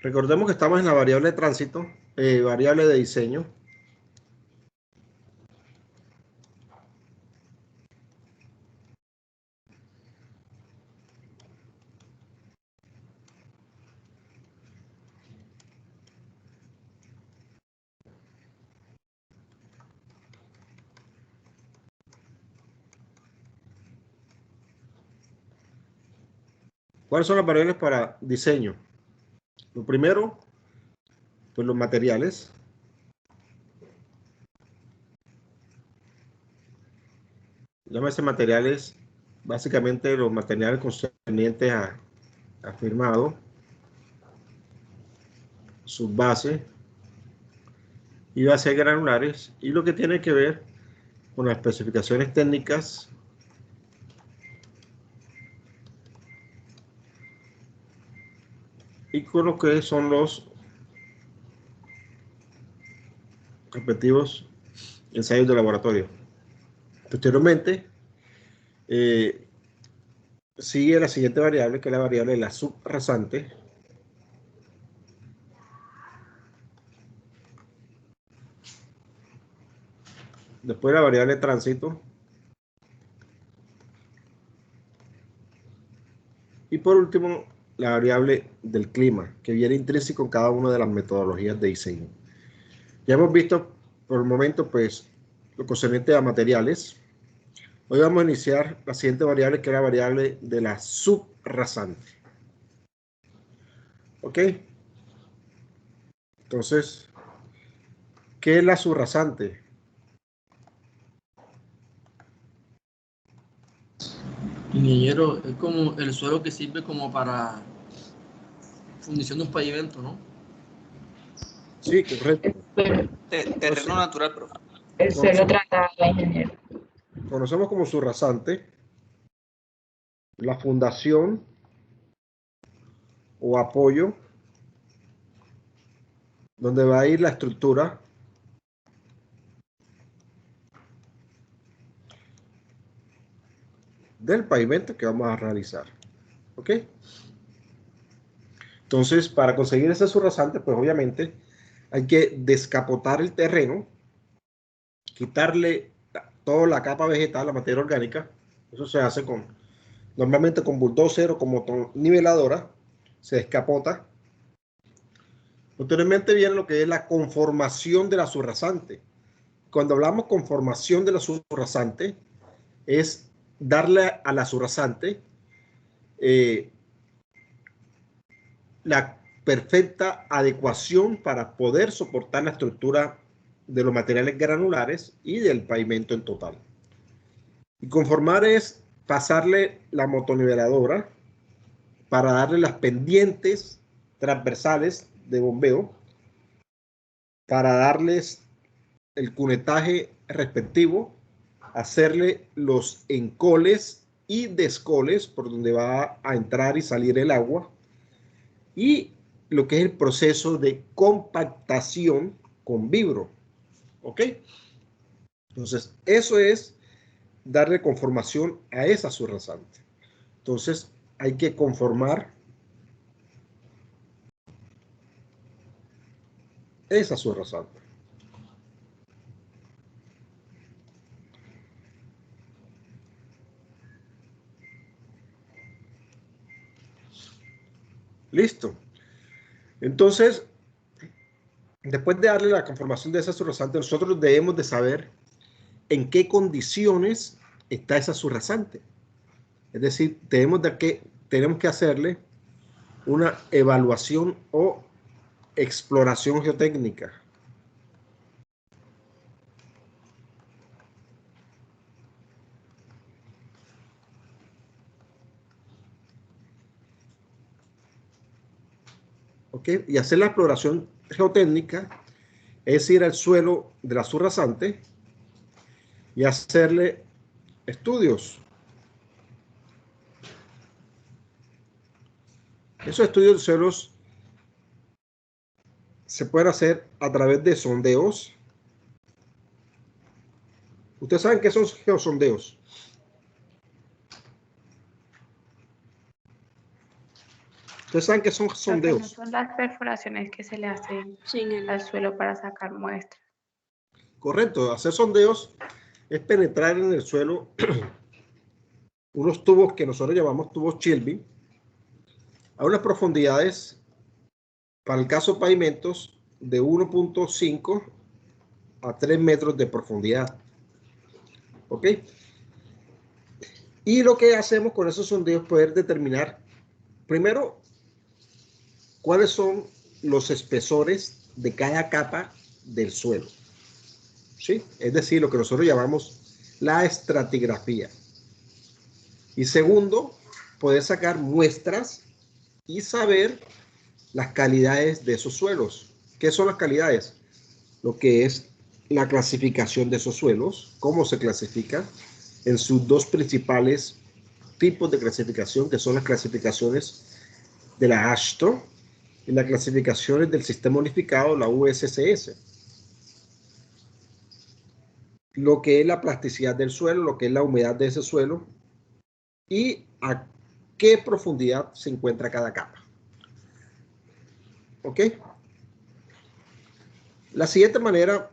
Recordemos que estamos en la variable de tránsito, variable de diseño. ¿Cuáles son las variables para diseño? Lo primero, pues los materiales. Llámese materiales, básicamente los materiales concernientes a firmado, subbase y bases granulares, y lo que tiene que ver con las especificaciones técnicas y con lo que son los respectivos ensayos de laboratorio. Posteriormente, sigue la siguiente variable, que es la variable de la subrasante. Después la variable de tránsito. Y por último, la variable del clima, que viene intrínseco en cada una de las metodologías de diseño. Ya hemos visto por el momento, pues, lo concerniente a materiales. Hoy vamos a iniciar la siguiente variable, que es la variable de la subrasante. ¿Ok? Entonces, ¿qué es la subrasante? Ingeniero, es como el suelo que sirve como para fundición de un pavimento, ¿no? Sí, correcto. Terreno natural, profe. El suelo tratado, ingeniero. Conocemos como subrasante la fundación o apoyo donde va a ir la estructura del pavimento que vamos a realizar. ¿Ok? Entonces, para conseguir ese subrasante, pues obviamente hay que descapotar el terreno, quitarle toda la capa vegetal, la materia orgánica. Eso se hace normalmente con bulldozer o con motorniveladora. Se descapota. Posteriormente viene lo que es la conformación de la subrasante. Cuando hablamos conformación de la subrasante, es darle a la subrasante la perfecta adecuación para poder soportar la estructura de los materiales granulares y del pavimento en total. Y conformar es pasarle la motoniveladora para darle las pendientes transversales de bombeo, para darles el cunetaje respectivo, hacerle los encoles y descoles por donde va a entrar y salir el agua, y lo que es el proceso de compactación con vibro. ¿Ok? Entonces, eso es darle conformación a esa subrasante. Entonces, hay que conformar esa subrasante. Listo. Entonces, después de darle la conformación de esa subrasante, nosotros debemos de saber en qué condiciones está esa subrasante. Es decir, tenemos que hacerle una evaluación o exploración geotécnica. ¿Ok? Y hacer la exploración geotécnica es ir al suelo de la subrasante y hacerle estudios. Esos estudios de suelos se pueden hacer a través de sondeos. Ustedes saben qué son geosondeos. Ustedes saben que son Lo que no sondeos. son las perforaciones que se le hacen Sin el- al suelo para sacar muestras. Correcto, hacer sondeos es penetrar en el suelo unos tubos que nosotros llamamos tubos Chilby a unas profundidades, para el caso de pavimentos, de 1.5 a 3 metros de profundidad. ¿Ok? Y lo que hacemos con esos sondeos es poder determinar, primero, cuáles son los espesores de cada capa del suelo. ¿Sí? Es decir, lo que nosotros llamamos la estratigrafía. Y segundo, poder sacar muestras y saber las calidades de esos suelos. ¿Qué son las calidades? Lo que es la clasificación de esos suelos, cómo se clasifica en sus dos principales tipos de clasificación, que son las clasificaciones de la AASHTO y las clasificaciones del sistema unificado, la USCS. Lo que es la plasticidad del suelo, lo que es la humedad de ese suelo y a qué profundidad se encuentra cada capa. ¿Ok? La siguiente manera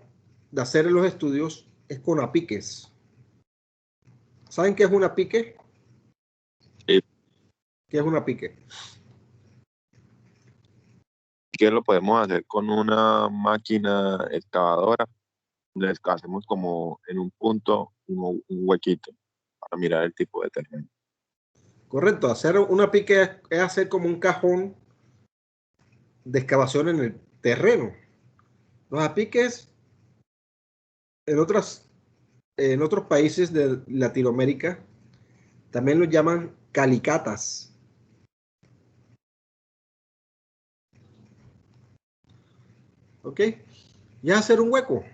de hacer los estudios es con apiques. ¿Saben qué es un apique? Sí. ¿Qué es un apique? Que lo podemos hacer con una máquina excavadora. Le hacemos como en un punto un huequito para mirar el tipo de terreno. Correcto, hacer un apique es hacer como un cajón de excavación en el terreno. Los apiques en otros países de Latinoamérica también los llaman calicatas. ¿Ok? Y es hacer un hueco.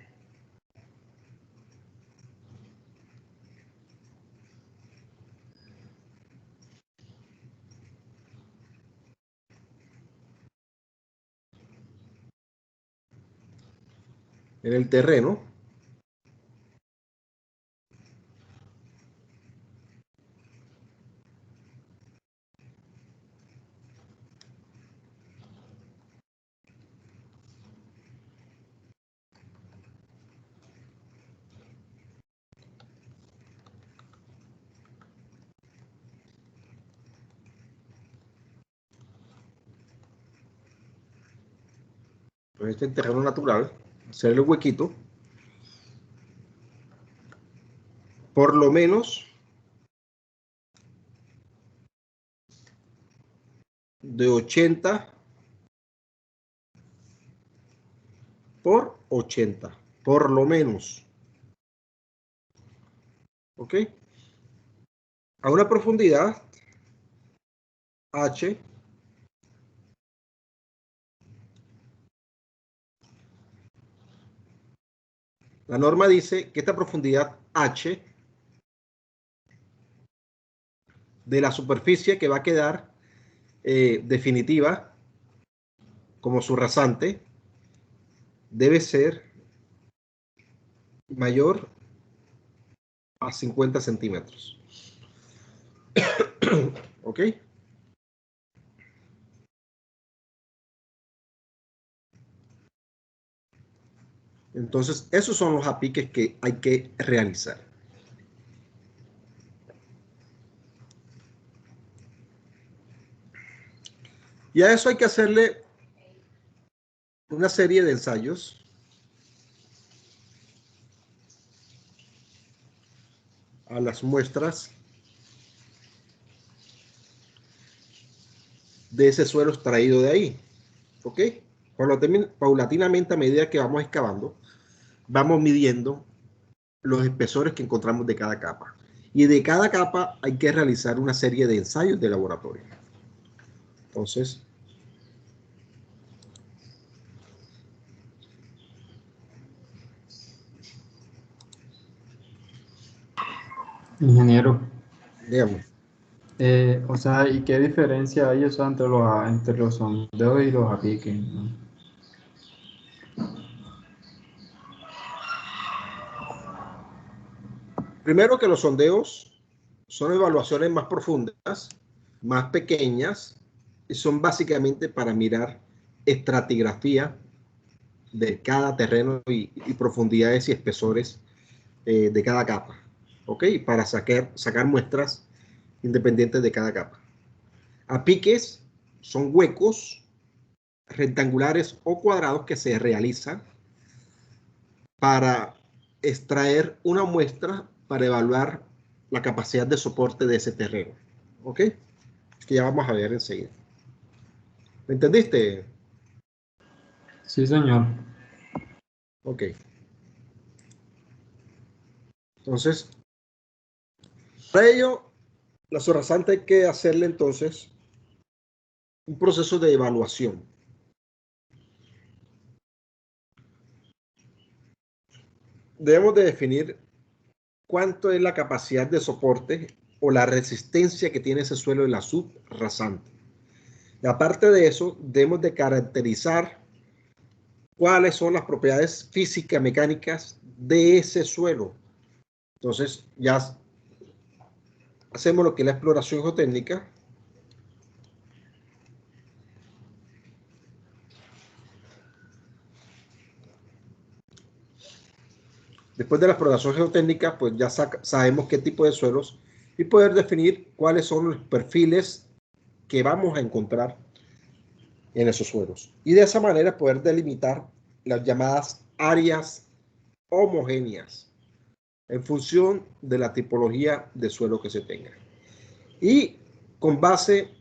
En el terreno. Pues este terreno natural, hacerle un huequito, por lo menos de 80 por 80, por lo menos. ¿Ok? A una profundidad H, la norma dice que esta profundidad H de la superficie que va a quedar definitiva como su rasante debe ser mayor a 50 centímetros. ¿Ok? Entonces, esos son los apiques que hay que realizar. Y a eso hay que hacerle una serie de ensayos a las muestras de ese suelo extraído de ahí. ¿Ok? Paulatinamente, a medida que vamos excavando, vamos midiendo los espesores que encontramos de cada capa. Y de cada capa hay que realizar una serie de ensayos de laboratorio. Entonces, Ingeniero, digamos, o sea, ¿y qué diferencia hay, o sea, entre los sondeos y los apiques, ¿no? primero que los sondeos son evaluaciones más profundas, más pequeñas, son básicamente para mirar estratigrafía de cada terreno y profundidades y espesores de cada capa, ¿ok? Para sacar muestras independientes de cada capa. A piques son huecos rectangulares o cuadrados que se realizan para extraer una muestra para evaluar la capacidad de soporte de ese terreno, ¿ok? Que ya vamos a ver enseguida. ¿Me entendiste? Sí, señor. Ok. Entonces, para ello, la subrasante hay que hacerle entonces un proceso de evaluación. Debemos de definir cuánto es la capacidad de soporte o la resistencia que tiene ese suelo de la subrasante. Y aparte de eso, debemos de caracterizar cuáles son las propiedades físicas mecánicas de ese suelo. Entonces, ya hacemos lo que es la exploración geotécnica. Después de la exploración geotécnica, pues ya sabemos qué tipo de suelos y poder definir cuáles son los perfiles que vamos a encontrar en esos suelos. Y de esa manera poder delimitar las llamadas áreas homogéneas en función de la tipología de suelo que se tenga. Y con base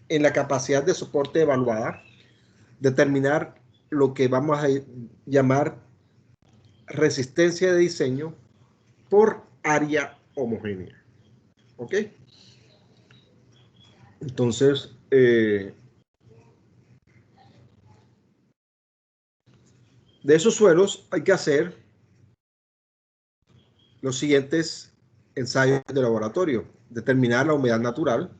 en la capacidad de soporte evaluada, determinar lo que vamos a llamar resistencia de diseño por área homogénea. ¿Ok? Entonces, de esos suelos hay que hacer los siguientes ensayos de laboratorio. Determinar la humedad natural,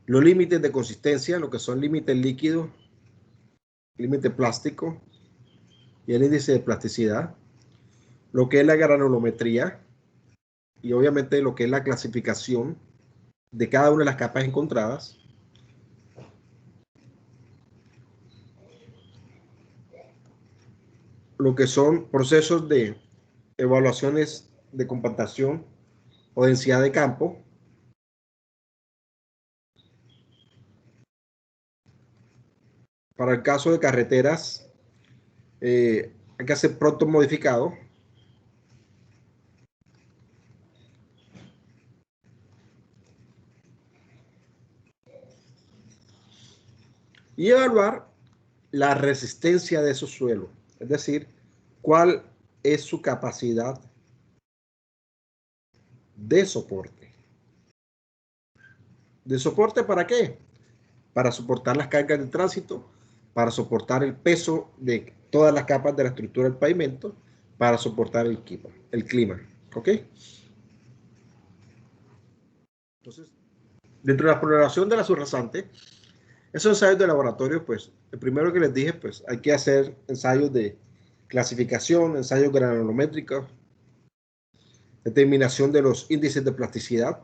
los límites de consistencia, lo que son límites líquidos, límite plástico y el índice de plasticidad, lo que es la granulometría y obviamente lo que es la clasificación de cada una de las capas encontradas, lo que son procesos de evaluaciones de compactación o densidad de campo, para el caso de carreteras hay que hacer pronto modificado, y evaluar la resistencia de esos suelos, es decir, cuál es su capacidad de soporte. ¿De soporte para qué? Para soportar las cargas de tránsito, para soportar el peso de todas las capas de la estructura del pavimento, para soportar el clima. ¿Ok? Entonces, dentro de la exploración de la subrasante, esos ensayos de laboratorio, pues, el primero que les dije, pues, hay que hacer ensayos de clasificación, ensayos granulométricos, determinación de los índices de plasticidad.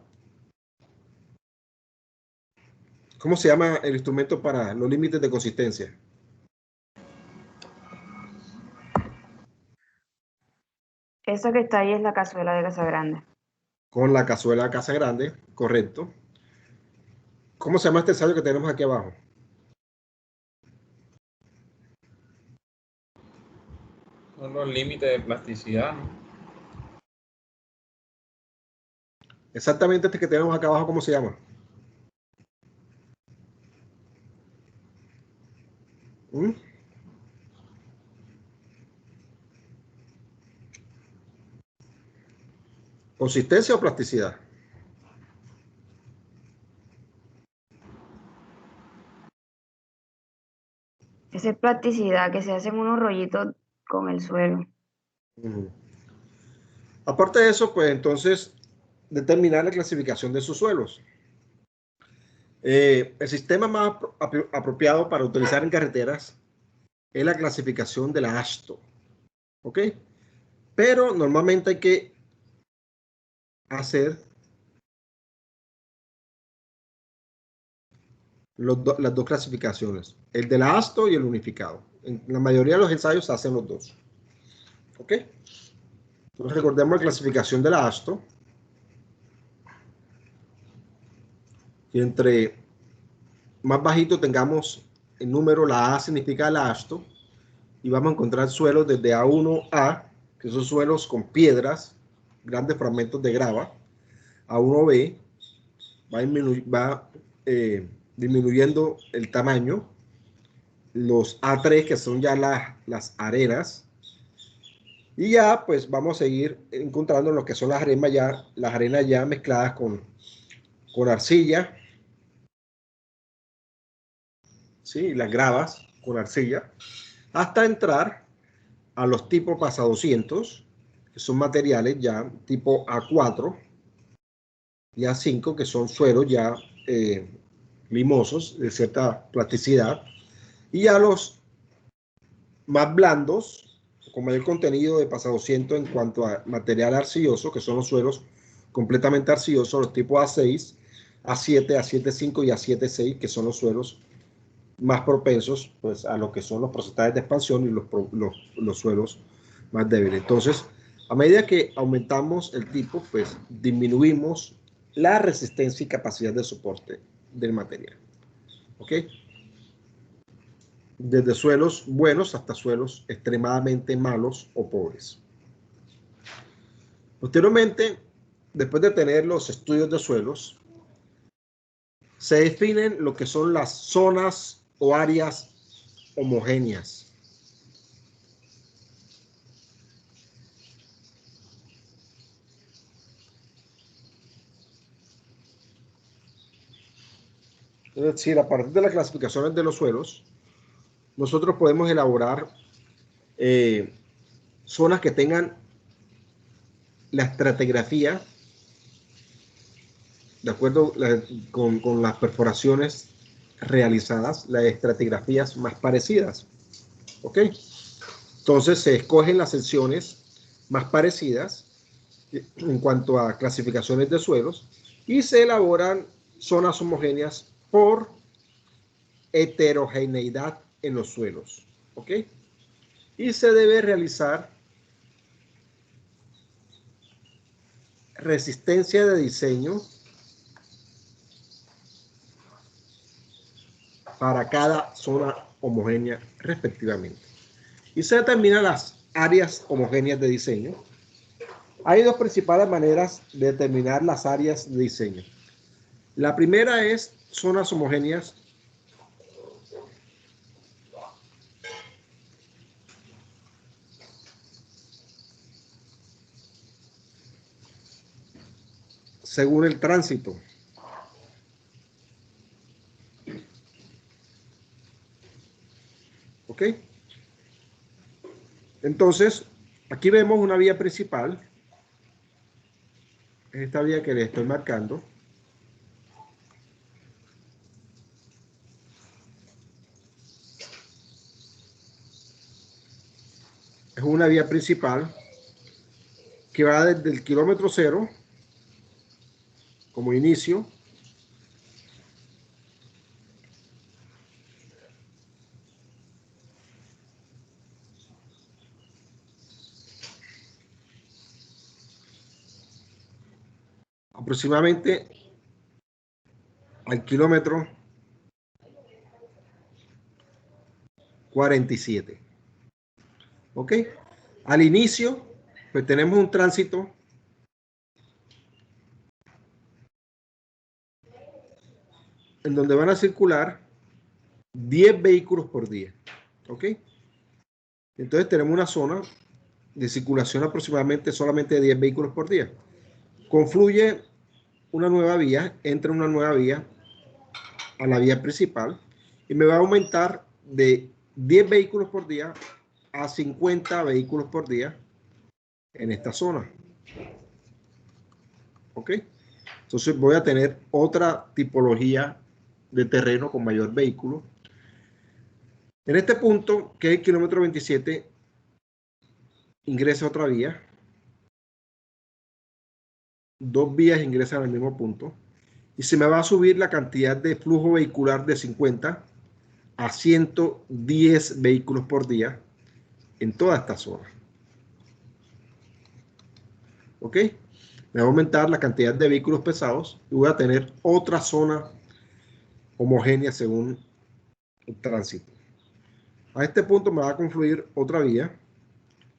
¿Cómo se llama el instrumento para los límites de consistencia? Eso que está ahí es la cazuela de Casa Grande. Con la cazuela de Casa Grande, correcto. ¿Cómo se llama este ensayo que tenemos aquí abajo? Son los límites de plasticidad, ¿no? Exactamente este que tenemos acá abajo, ¿cómo se llama? ¿Mm? ¿Consistencia o plasticidad? Esa es plasticidad que se hacen unos rollitos con el suelo. Aparte de eso, pues entonces determinar la clasificación de sus suelos. El sistema más apropiado para utilizar en carreteras es la clasificación de la AASHTO. ¿Ok? Pero normalmente hay que hacer las dos clasificaciones, el de la ASTO y el unificado. En la mayoría de los ensayos se hacen los dos. ¿Ok? Entonces recordemos la clasificación de la ASTO. Y entre más bajito tengamos el número, la A significa la ASTO, y vamos a encontrar suelos desde A1A, que son suelos con piedras, grandes fragmentos de grava, A1B, va disminuyendo el tamaño, los A3, que son ya las arenas, y ya pues vamos a seguir encontrando lo que son las arenas ya mezcladas con arcilla, ¿sí? Las gravas con arcilla, hasta entrar a los tipos PASA 200, que son materiales ya tipo A4 y A5, que son suelos ya limosos, de cierta plasticidad, y a los más blandos, con mayor contenido de PASA 200 en cuanto a material arcilloso, que son los suelos completamente arcillosos, los tipos A6, A7, A7.5 y A7.6, que son los suelos más propensos pues, a lo que son los porcentajes de expansión y los suelos más débiles. Entonces, a medida que aumentamos el tipo, pues disminuimos la resistencia y capacidad de soporte del material. ¿Ok? Desde suelos buenos hasta suelos extremadamente malos o pobres. Posteriormente, después de tener los estudios de suelos, se definen lo que son las zonas o áreas homogéneas. Es decir, a partir de las clasificaciones de los suelos, nosotros podemos elaborar zonas que tengan la estratigrafía, de acuerdo con las perforaciones realizadas, las estratigrafías más parecidas. ¿Ok? Entonces se escogen las secciones más parecidas en cuanto a clasificaciones de suelos y se elaboran zonas homogéneas por heterogeneidad en los suelos. ¿Ok? Y se debe realizar resistencia de diseño para cada zona homogénea respectivamente. Y se determinan las áreas homogéneas de diseño. Hay dos principales maneras de determinar las áreas de diseño. La primera es zonas homogéneas según el tránsito. ¿Ok? Entonces, aquí vemos una vía principal. Esta vía que le estoy marcando. Es una vía principal que va desde el kilómetro cero como inicio aproximadamente al kilómetro 47. ¿Ok? Al inicio, pues tenemos un tránsito en donde van a circular 10 vehículos por día. ¿Ok? Entonces tenemos una zona de circulación aproximadamente solamente de 10 vehículos por día. Confluye una nueva vía, entra una nueva vía a la vía principal y me va a aumentar de 10 vehículos por día a 50 vehículos por día en esta zona. ¿Ok? Entonces voy a tener otra tipología de terreno con mayor vehículo. En este punto, que es el kilómetro 27, ingresa otra vía. Dos vías ingresan al mismo punto. y se me va a subir la cantidad de flujo vehicular de 50 a 110 vehículos por día en toda esta zona. ¿Ok? Me va a aumentar la cantidad de vehículos pesados y voy a tener otra zona homogénea según el tránsito. A este punto me va a confluir otra vía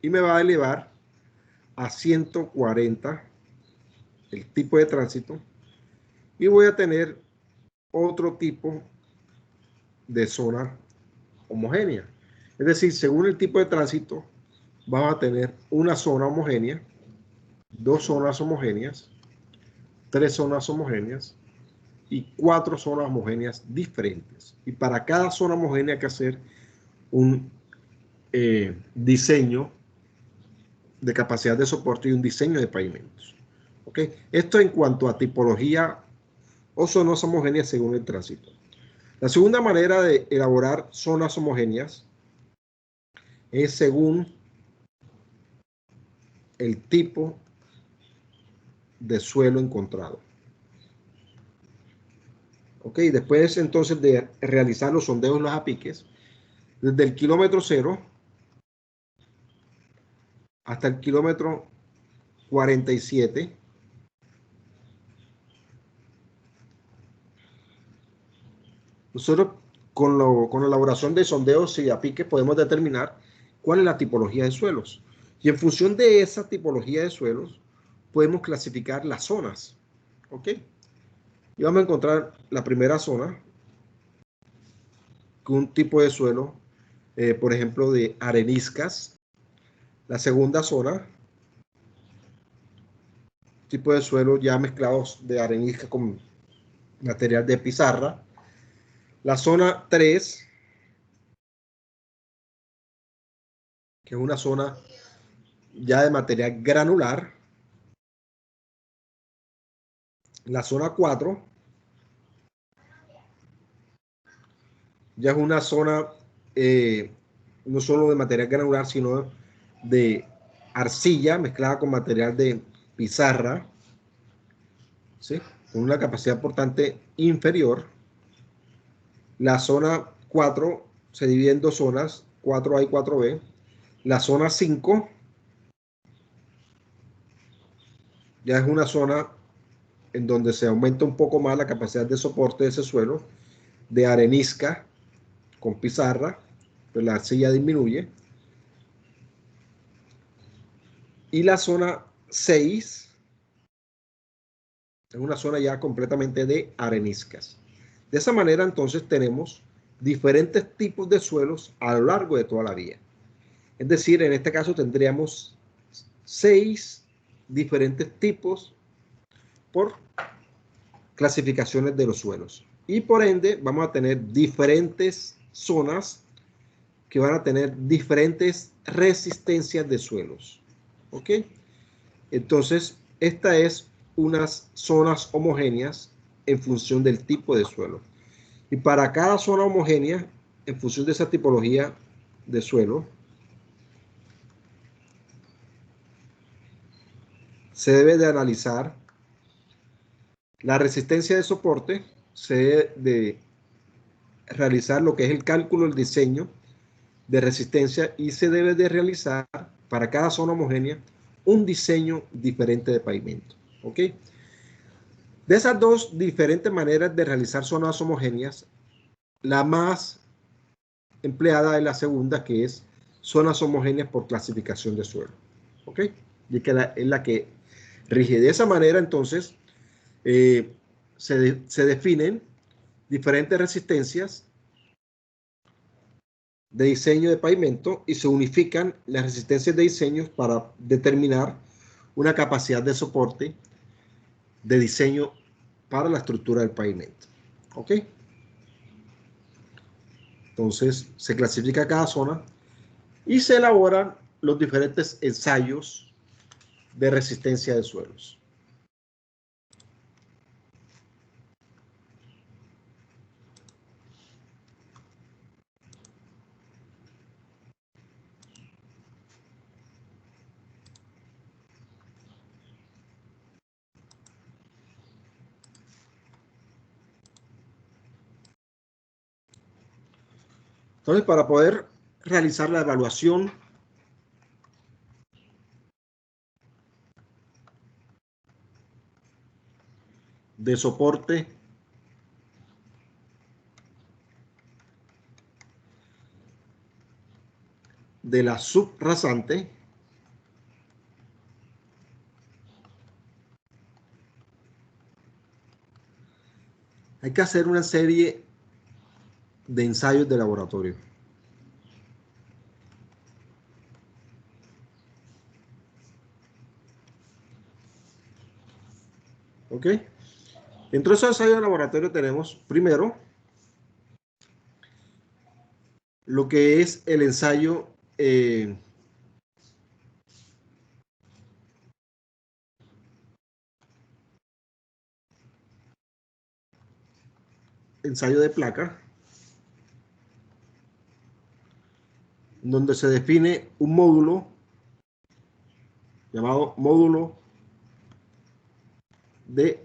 y me va a elevar a 140 el tipo de tránsito y voy a tener otro tipo de zona homogénea. Es decir, según el tipo de tránsito, vamos a tener una zona homogénea, dos zonas homogéneas, tres zonas homogéneas y cuatro zonas homogéneas diferentes. Y para cada zona homogénea hay que hacer un diseño de capacidad de soporte y un diseño de pavimentos. ¿Ok? Esto en cuanto a tipología o zonas homogéneas según el tránsito. La segunda manera de elaborar zonas homogéneas es según el tipo de suelo encontrado. Ok, después entonces de realizar los sondeos en los apiques, desde el kilómetro 0 hasta el kilómetro 47, nosotros con la elaboración de sondeos y apiques podemos determinar cuál es la tipología de suelos. Y en función de esa tipología de suelos, podemos clasificar las zonas. ¿Ok? Y vamos a encontrar la primera zona con un tipo de suelo, por ejemplo, de areniscas. La segunda zona, tipo de suelo ya mezclados de arenisca con material de pizarra. La zona 3, que es una zona ya de material granular. La zona 4 ya es una zona no solo de material granular, sino de arcilla mezclada con material de pizarra, ¿sí? Con una capacidad portante inferior. La zona 4 se divide en dos zonas, 4A y 4B. La zona 5 ya es una zona en donde se aumenta un poco más la capacidad de soporte de ese suelo, de arenisca con pizarra, pues la arcilla disminuye. Y la zona 6 es una zona ya completamente de areniscas. De esa manera entonces tenemos diferentes tipos de suelos a lo largo de toda la vía. Es decir, en este caso tendríamos 6 diferentes tipos por clasificaciones de los suelos. Y por ende vamos a tener diferentes zonas que van a tener diferentes resistencias de suelos. ¿Ok? Entonces, esta es unas zonas homogéneas en función del tipo de suelo. Y para cada zona homogénea, en función de esa tipología de suelo, se debe de analizar la resistencia de soporte, se debe de realizar lo que es el cálculo, el diseño de resistencia y se debe de realizar para cada zona homogénea un diseño diferente de pavimento. ¿Ok? De esas dos diferentes maneras de realizar zonas homogéneas, la más empleada es la segunda, que es zonas homogéneas por clasificación de suelo. ¿Ok? Y que es la que rige. De esa manera, entonces, se definen diferentes resistencias de diseño de pavimento y se unifican las resistencias de diseño para determinar una capacidad de soporte de diseño para la estructura del pavimento. ¿Ok? Entonces, se clasifica cada zona y se elaboran los diferentes ensayos de resistencia de suelos. Entonces, para poder realizar la evaluación de soporte de la subrasante, hay que hacer una serie de ensayos de laboratorio. ¿Ok? Dentro de esos ensayos de laboratorio tenemos primero lo que es el ensayo ensayo de placa, donde se define un módulo llamado módulo de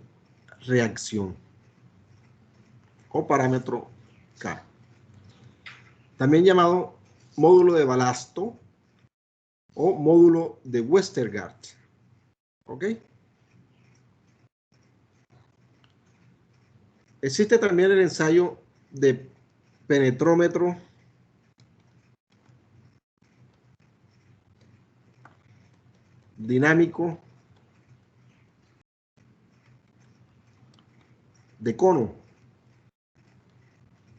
reacción o parámetro K, también llamado módulo de balasto o módulo de Westergaard. ¿Ok? Existe también el ensayo de penetrómetro dinámico de cono,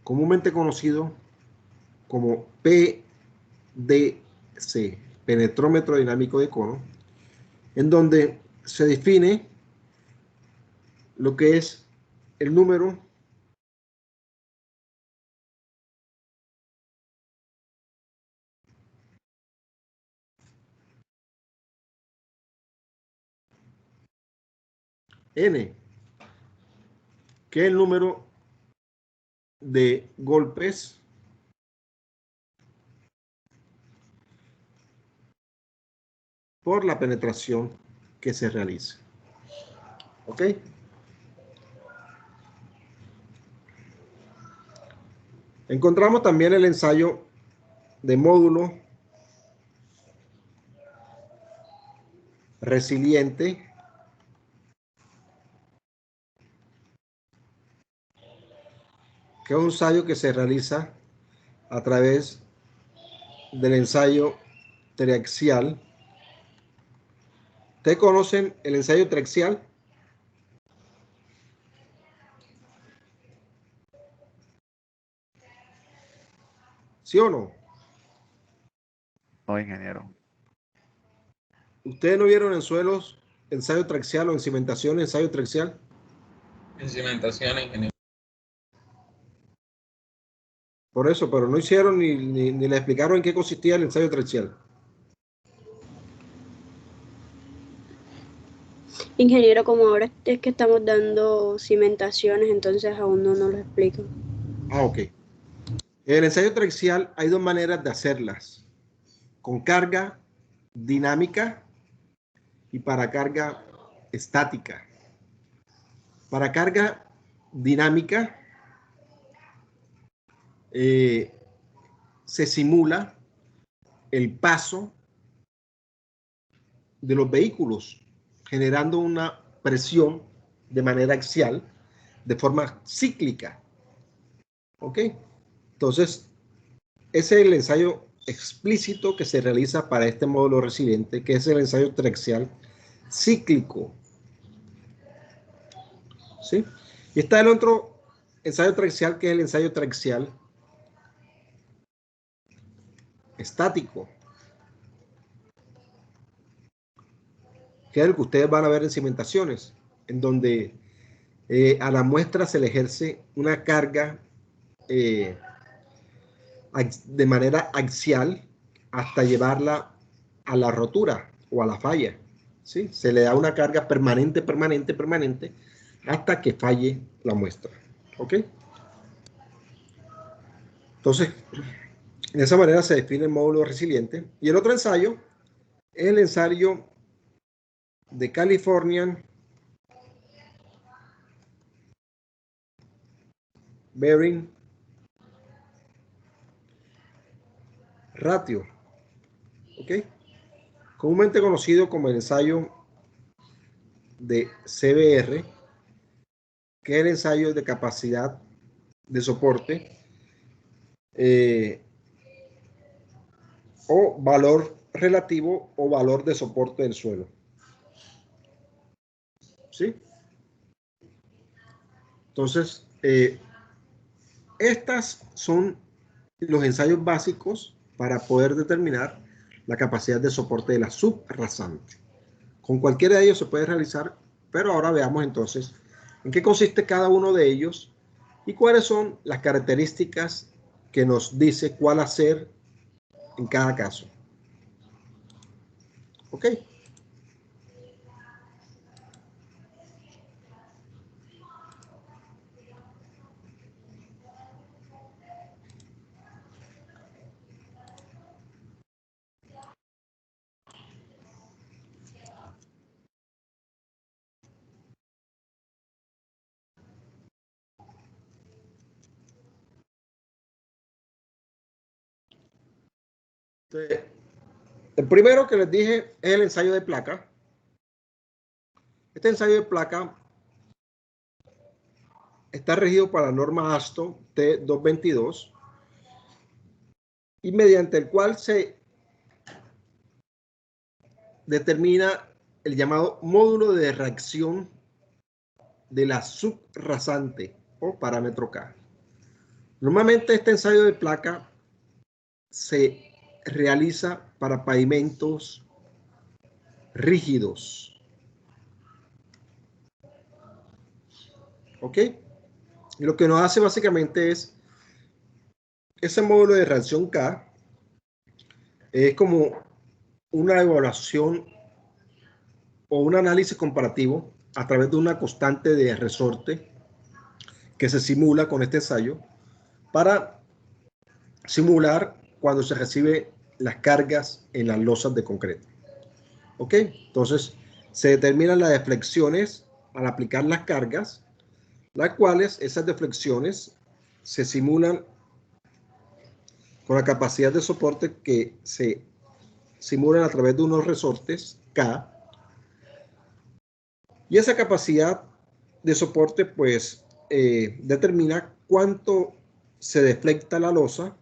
comúnmente conocido como PDC, penetrómetro dinámico de cono, en donde se define lo que es el número N, que es el número de golpes por la penetración que se realice. ¿Ok? Encontramos también el ensayo de módulo resiliente, que es un ensayo que se realiza a través del ensayo triaxial. ¿Ustedes conocen el ensayo triaxial? ¿Sí o no? No, ingeniero. ¿Ustedes no vieron en suelos ensayo triaxial o en cimentación ensayo triaxial? En cimentación, ingeniero. Por eso, pero no hicieron ni le explicaron en qué consistía el ensayo triaxial. Ingeniero, como ahora es que estamos dando cimentaciones, entonces aún no nos lo explican. Ah, ok. En el ensayo triaxial hay dos maneras de hacerlas: con carga dinámica y para carga estática. Para carga dinámica se simula el paso de los vehículos generando una presión de manera axial de forma cíclica. ¿Ok? Entonces, ese es el ensayo explícito que se realiza para este módulo resiliente, que es el ensayo triaxial cíclico. ¿Sí? Y está el otro ensayo triaxial, que es el ensayo triaxial estático, que es el que ustedes van a ver en cimentaciones, en donde a la muestra se le ejerce una carga de manera axial hasta llevarla a la rotura o a la falla. ¿Sí? Se le da una carga permanente hasta que falle la muestra. ¿Ok? Entonces, de esa manera se define el módulo resiliente. Y el otro ensayo es el ensayo de Californian Bearing ratio. ¿Ok? Comúnmente conocido como el ensayo de CBR, que es el ensayo de capacidad de soporte o valor relativo o valor de soporte del suelo. ¿Sí? Entonces, estas son los ensayos básicos para poder determinar la capacidad de soporte de la subrasante. Con cualquiera de ellos se puede realizar, pero ahora veamos entonces en qué consiste cada uno de ellos y cuáles son las características que nos dice cuál hacer en cada caso. ¿Ok? El primero que les dije es el ensayo de placa. Este ensayo de placa está regido por la norma ASTO T222 y mediante el cual se determina el llamado módulo de reacción de la subrasante o parámetro K. Normalmente este ensayo de placa se realiza para pavimentos rígidos. ¿Ok? Y lo que nos hace básicamente es ese módulo de reacción K es como una evaluación o un análisis comparativo a través de una constante de resorte que se simula con este ensayo para simular cuando se recibe las cargas en las losas de concreto. ¿Ok? Entonces, se determinan las deflexiones al aplicar las cargas, las cuales esas deflexiones se simulan con la capacidad de soporte que se simulan a través de unos resortes K. Y esa capacidad de soporte, pues, determina cuánto se deflecta la losa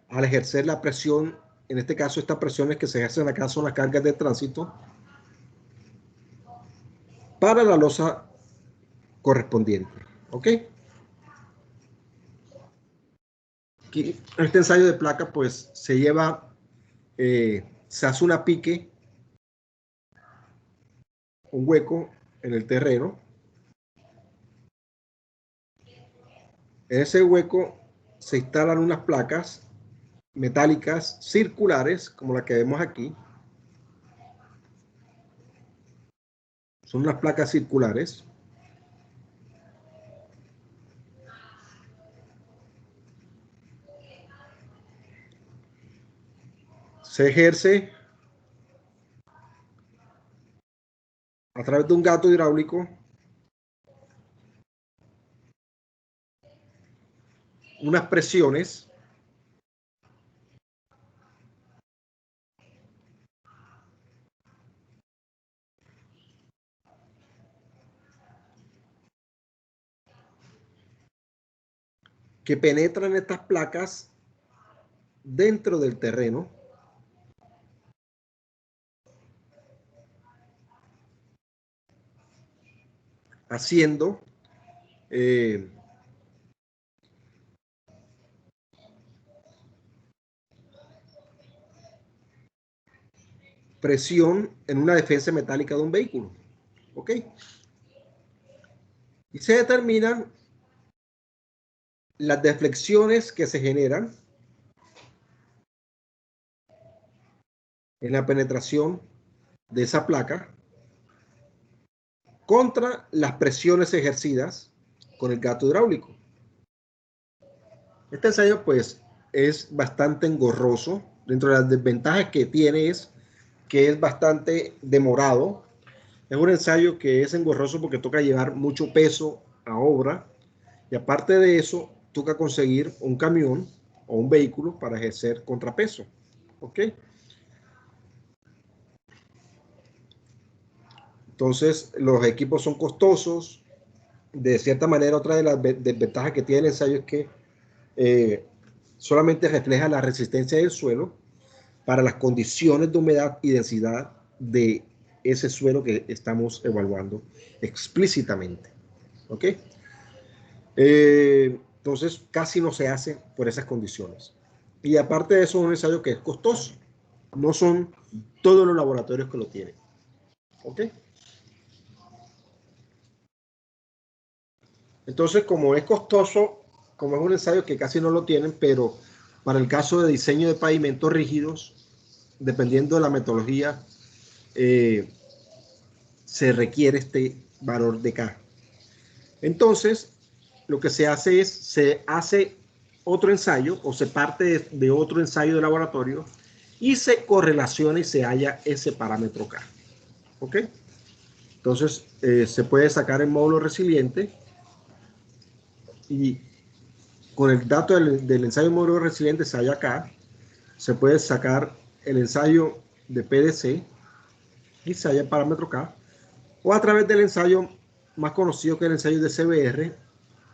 al ejercer la presión. En este caso, estas presiones que se ejercen acá son las cargas de tránsito para la losa correspondiente. ¿Ok? Aquí, en este ensayo de placa, pues, se lleva, se hace una pique, un hueco en el terreno. En ese hueco se instalan unas placas metálicas circulares, como la que vemos aquí. Son unas placas circulares. Se ejerce a través de un gato hidráulico unas presiones que penetran estas placas dentro del terreno, haciendo presión en una defensa metálica de un vehículo. ¿Ok? Y se determinan las deflexiones que se generan en la penetración de esa placa contra las presiones ejercidas con el gato hidráulico. Este ensayo, pues, es bastante engorroso. Dentro de las desventajas que tiene es que es bastante demorado. Es un ensayo que es engorroso porque toca llevar mucho peso a obra y aparte de eso toca conseguir un camión o un vehículo para ejercer contrapeso. ¿Ok? Entonces, los equipos son costosos. De cierta manera, otra de las desventajas que tiene el ensayo es que solamente refleja la resistencia del suelo para las condiciones de humedad y densidad de ese suelo que estamos evaluando explícitamente. ¿Ok? Entonces, casi no se hace por esas condiciones. Y aparte de eso, es un ensayo que es costoso. No son todos los laboratorios que lo tienen. ¿Ok? Entonces, como es costoso, como es un ensayo que casi no lo tienen, pero para el caso de diseño de pavimentos rígidos, dependiendo de la metodología, se requiere este valor de K. Entonces, lo que se hace es, se hace otro ensayo o se parte de otro ensayo de laboratorio y se correlaciona y se halla ese parámetro K. ¿Ok? Entonces, se puede sacar el módulo resiliente y con el dato del ensayo módulo resiliente se halla acá, se puede sacar el ensayo de PDC y se halla el parámetro K, o a través del ensayo más conocido que el ensayo de CBR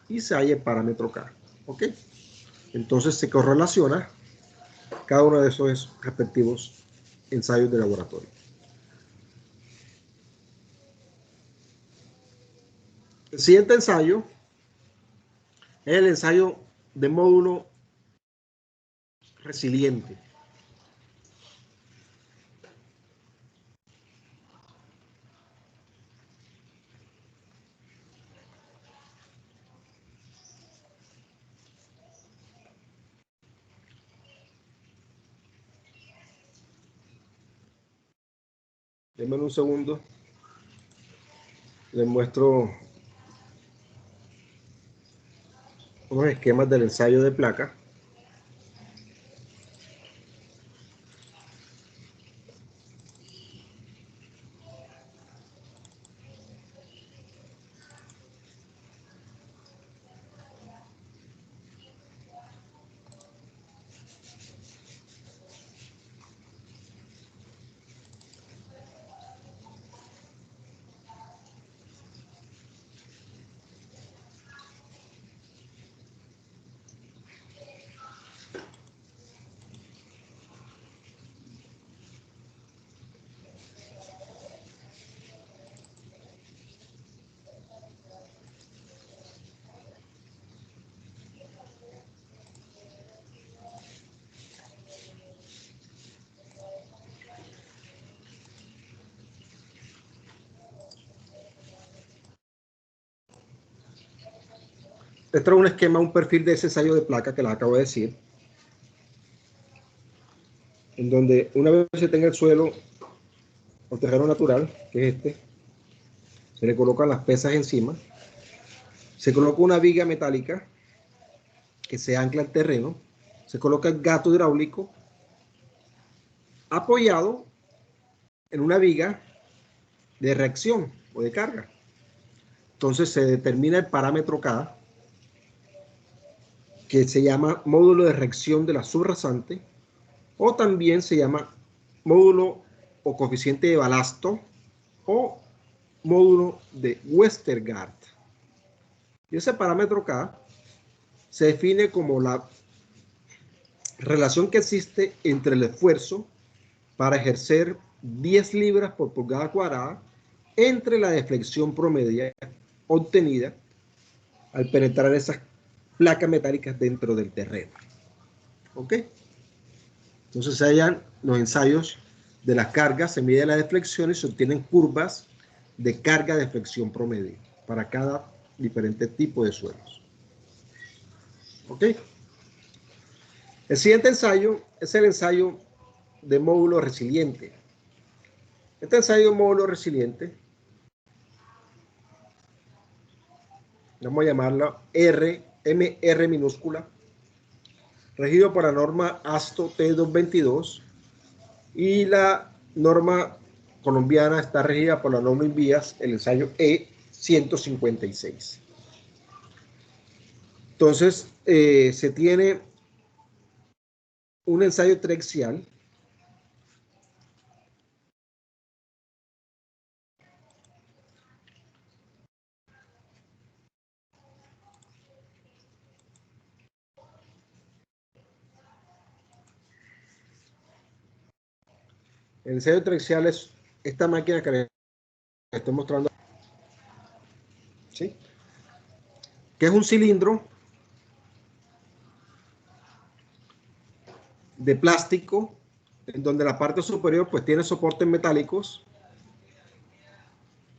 y se halla el parámetro K. ¿Ok? Entonces se correlaciona cada uno de esos respectivos ensayos de laboratorio. El siguiente ensayo es el ensayo de módulo resiliente. Denme un segundo. Les muestro unos esquemas del ensayo de placa. Les traigo un esquema, un perfil de ese ensayo de placa que les acabo de decir, en donde una vez se tenga el suelo o terreno natural, que es este, se le colocan las pesas encima, se coloca una viga metálica que se ancla al terreno, se coloca el gato hidráulico apoyado en una viga de reacción o de carga. Entonces se determina el parámetro K, que se llama módulo de reacción de la subrasante, o también se llama módulo o coeficiente de balasto o módulo de Westergaard. Y ese parámetro K se define como la relación que existe entre el esfuerzo para ejercer 10 libras por pulgada cuadrada entre la deflexión promedia obtenida al penetrar esas placas metálicas dentro del terreno. ¿Ok? Entonces, se hallan los ensayos de las cargas, se mide la deflexión y se obtienen curvas de carga de flexión promedio para cada diferente tipo de suelos. ¿Ok? El siguiente ensayo es el ensayo de módulo resiliente. Este ensayo de módulo resiliente, vamos a llamarlo MR minúscula, regido por la norma ASTO T222 y la norma colombiana está regida por la norma INVIAS, el ensayo E156. Entonces, se tiene un ensayo triaxial el ensayo triaxial es esta máquina que les estoy mostrando, ¿sí? Que es un cilindro de plástico en donde la parte superior pues tiene soportes metálicos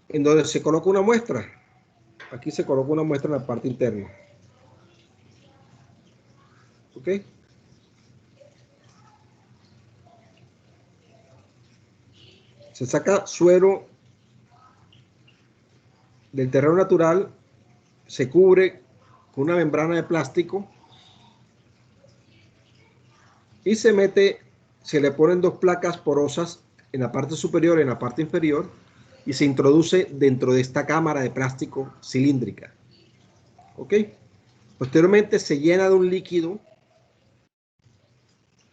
en donde se coloca una muestra. Aquí se coloca una muestra en la parte interna. ¿Ok? Se saca suero del terreno natural, se cubre con una membrana de plástico y se mete, se le ponen dos placas porosas en la parte superior y en la parte inferior y se introduce dentro de esta cámara de plástico cilíndrica. ¿Ok? Posteriormente se llena de un líquido,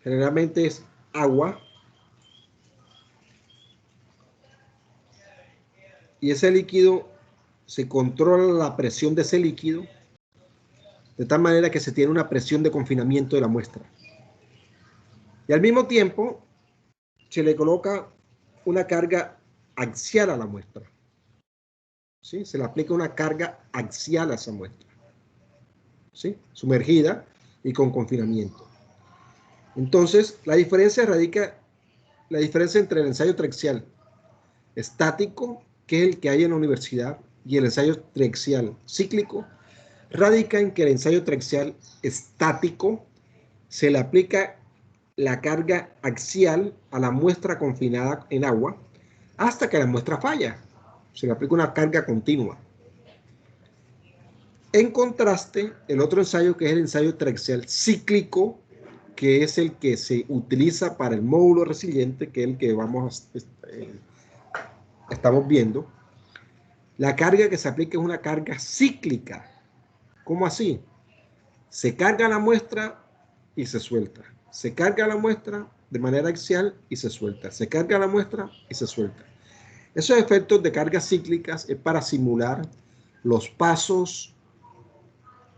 generalmente es agua, y ese líquido se controla la presión de ese líquido de tal manera que se tiene una presión de confinamiento de la muestra. Y al mismo tiempo se le coloca una carga axial a la muestra. ¿Sí? Se le aplica una carga axial a esa muestra, ¿sí? Sumergida y con confinamiento. Entonces, la diferencia entre el ensayo triaxial estático, que es el que hay en la universidad, y el ensayo triaxial cíclico, radica en que el ensayo triaxial estático se le aplica la carga axial a la muestra confinada en agua hasta que la muestra falla. Se le aplica una carga continua. En contraste, el otro ensayo, que es el ensayo triaxial cíclico, que es el que se utiliza para el módulo resiliente, que es el que estamos viendo, la carga que se aplica es una carga cíclica. ¿Cómo así? Se carga la muestra y se suelta. Se carga la muestra de manera axial y se suelta. Se carga la muestra y se suelta. Esos efectos de cargas cíclicas es para simular los pasos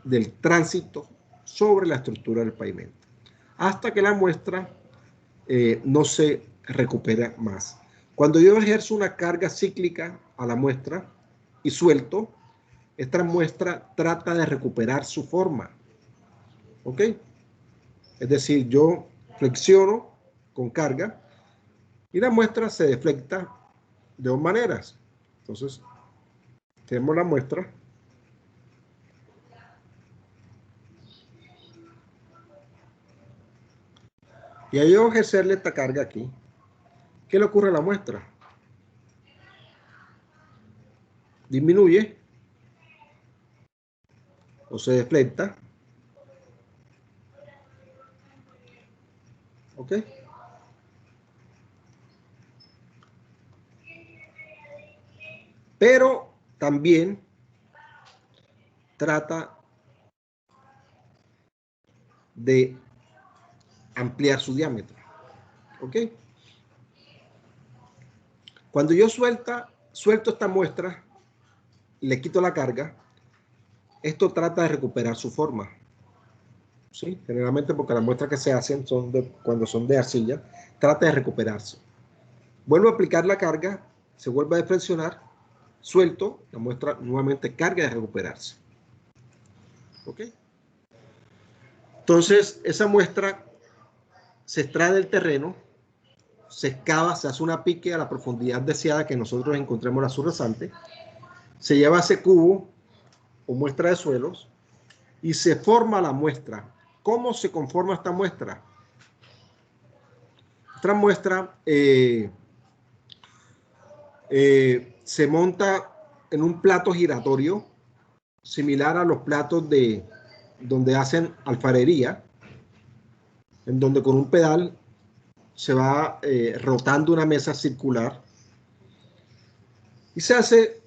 del tránsito sobre la estructura del pavimento, hasta que la muestra no se recupera más. Cuando yo ejerzo una carga cíclica a la muestra y suelto, esta muestra trata de recuperar su forma. ¿Ok? Es decir, yo flexiono con carga y la muestra se deflecta de dos maneras. Entonces, tenemos la muestra. Y al yo ejercerle esta carga aquí, ¿qué le ocurre a la muestra? Disminuye o se deflecta. ¿Ok? Pero también trata de ampliar su diámetro. ¿Ok? Cuando yo suelto esta muestra, le quito la carga, esto trata de recuperar su forma. ¿Sí? Generalmente porque las muestras que se hacen cuando son de arcilla, trata de recuperarse. Vuelvo a aplicar la carga, se vuelve a deflexionar, suelto, la muestra nuevamente carga de recuperarse. ¿Ok? Entonces, esa muestra se extrae del terreno, se excava, se hace una pique a la profundidad deseada que nosotros encontremos la subrasante, se lleva a ese cubo o muestra de suelos y se forma la muestra. ¿Cómo se conforma esta muestra? Esta muestra se monta en un plato giratorio similar a los platos de donde hacen alfarería, en donde con un pedal se va rotando una mesa circular y se hace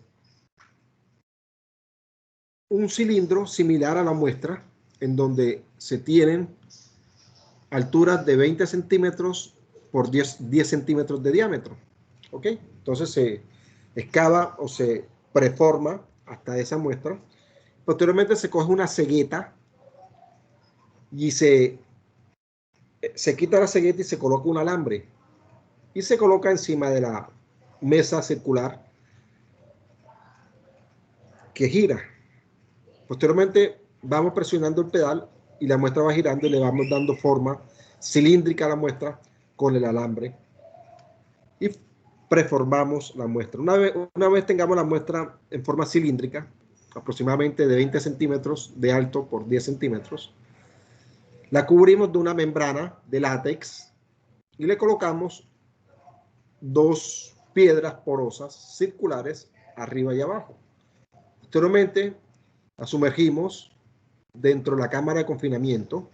un cilindro similar a la muestra en donde se tienen alturas de 20 centímetros por 10 centímetros de diámetro. ¿Ok? Entonces se excava o se preforma hasta esa muestra. Posteriormente se coge una cegueta y se quita la cegueta y se coloca un alambre y se coloca encima de la mesa circular que gira. Posteriormente vamos presionando el pedal y la muestra va girando y le vamos dando forma cilíndrica a la muestra con el alambre y preformamos la muestra. Una vez tengamos la muestra en forma cilíndrica, aproximadamente de 20 centímetros de alto por 10 centímetros, la cubrimos de una membrana de látex y le colocamos 2 piedras porosas circulares arriba y abajo. Posteriormente la sumergimos dentro de la cámara de confinamiento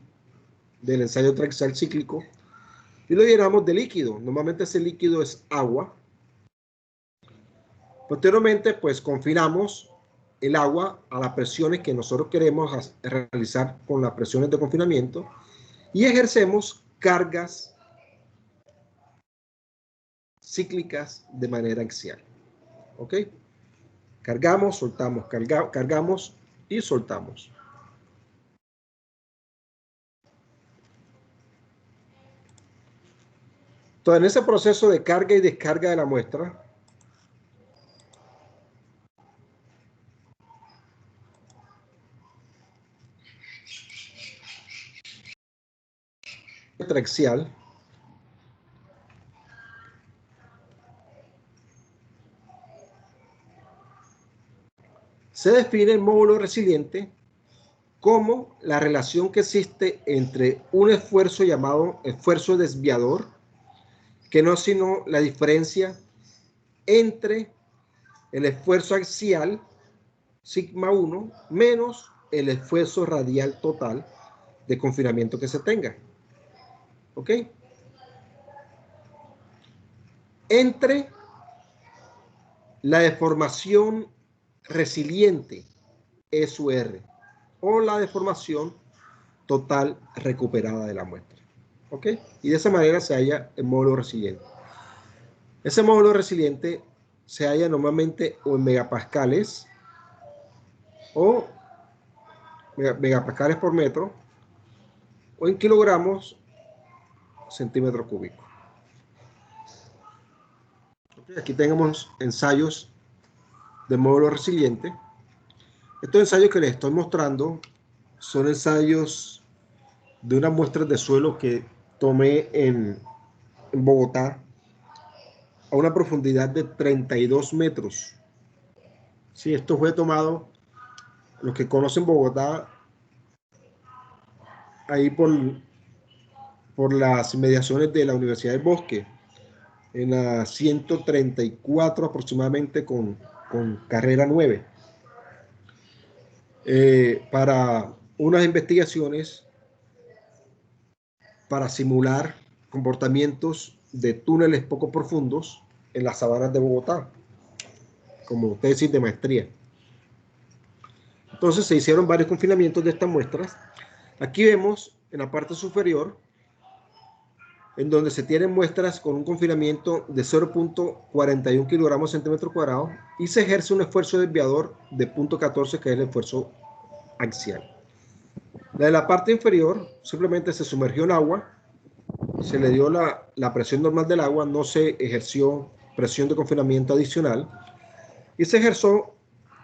del ensayo triaxial cíclico y lo llenamos de líquido. Normalmente ese líquido es agua. Posteriormente, pues confinamos el agua a las presiones que nosotros queremos realizar con las presiones de confinamiento y ejercemos cargas cíclicas de manera axial. ¿Ok? Cargamos, soltamos, cargamos y soltamos. Entonces, en ese proceso de carga y descarga de la muestra, triaxial, se define el módulo resiliente como la relación que existe entre un esfuerzo llamado esfuerzo desviador, que no es sino la diferencia entre el esfuerzo axial, sigma 1, menos el esfuerzo radial total de confinamiento que se tenga. ¿Ok? Entre la deformación resiliente, SUR, o la deformación total recuperada de la muestra. ¿Ok? Y de esa manera se halla el módulo resiliente. Ese módulo resiliente se halla normalmente o en megapascales o megapascales por metro o en kilogramos centímetro cúbico. ¿Okay? Aquí tenemos ensayos de módulo resiliente. Estos ensayos que les estoy mostrando son ensayos de unas muestras de suelo que tomé en Bogotá a una profundidad de 32 metros. Sí, esto fue tomado, los que conocen Bogotá, ahí por las inmediaciones de la Universidad del Bosque, en la 134 aproximadamente con carrera 9, para unas investigaciones para simular comportamientos de túneles poco profundos en las sabanas de Bogotá, como tesis de maestría. Entonces se hicieron varios confinamientos de estas muestras. Aquí vemos en la parte superior, en donde se tienen muestras con un confinamiento de 0.41 kilogramos centímetro cuadrado y se ejerce un esfuerzo desviador de 0.14, que es el esfuerzo axial. La de la parte inferior simplemente se sumergió en agua, se le dio la presión normal del agua, no se ejerció presión de confinamiento adicional y se ejerció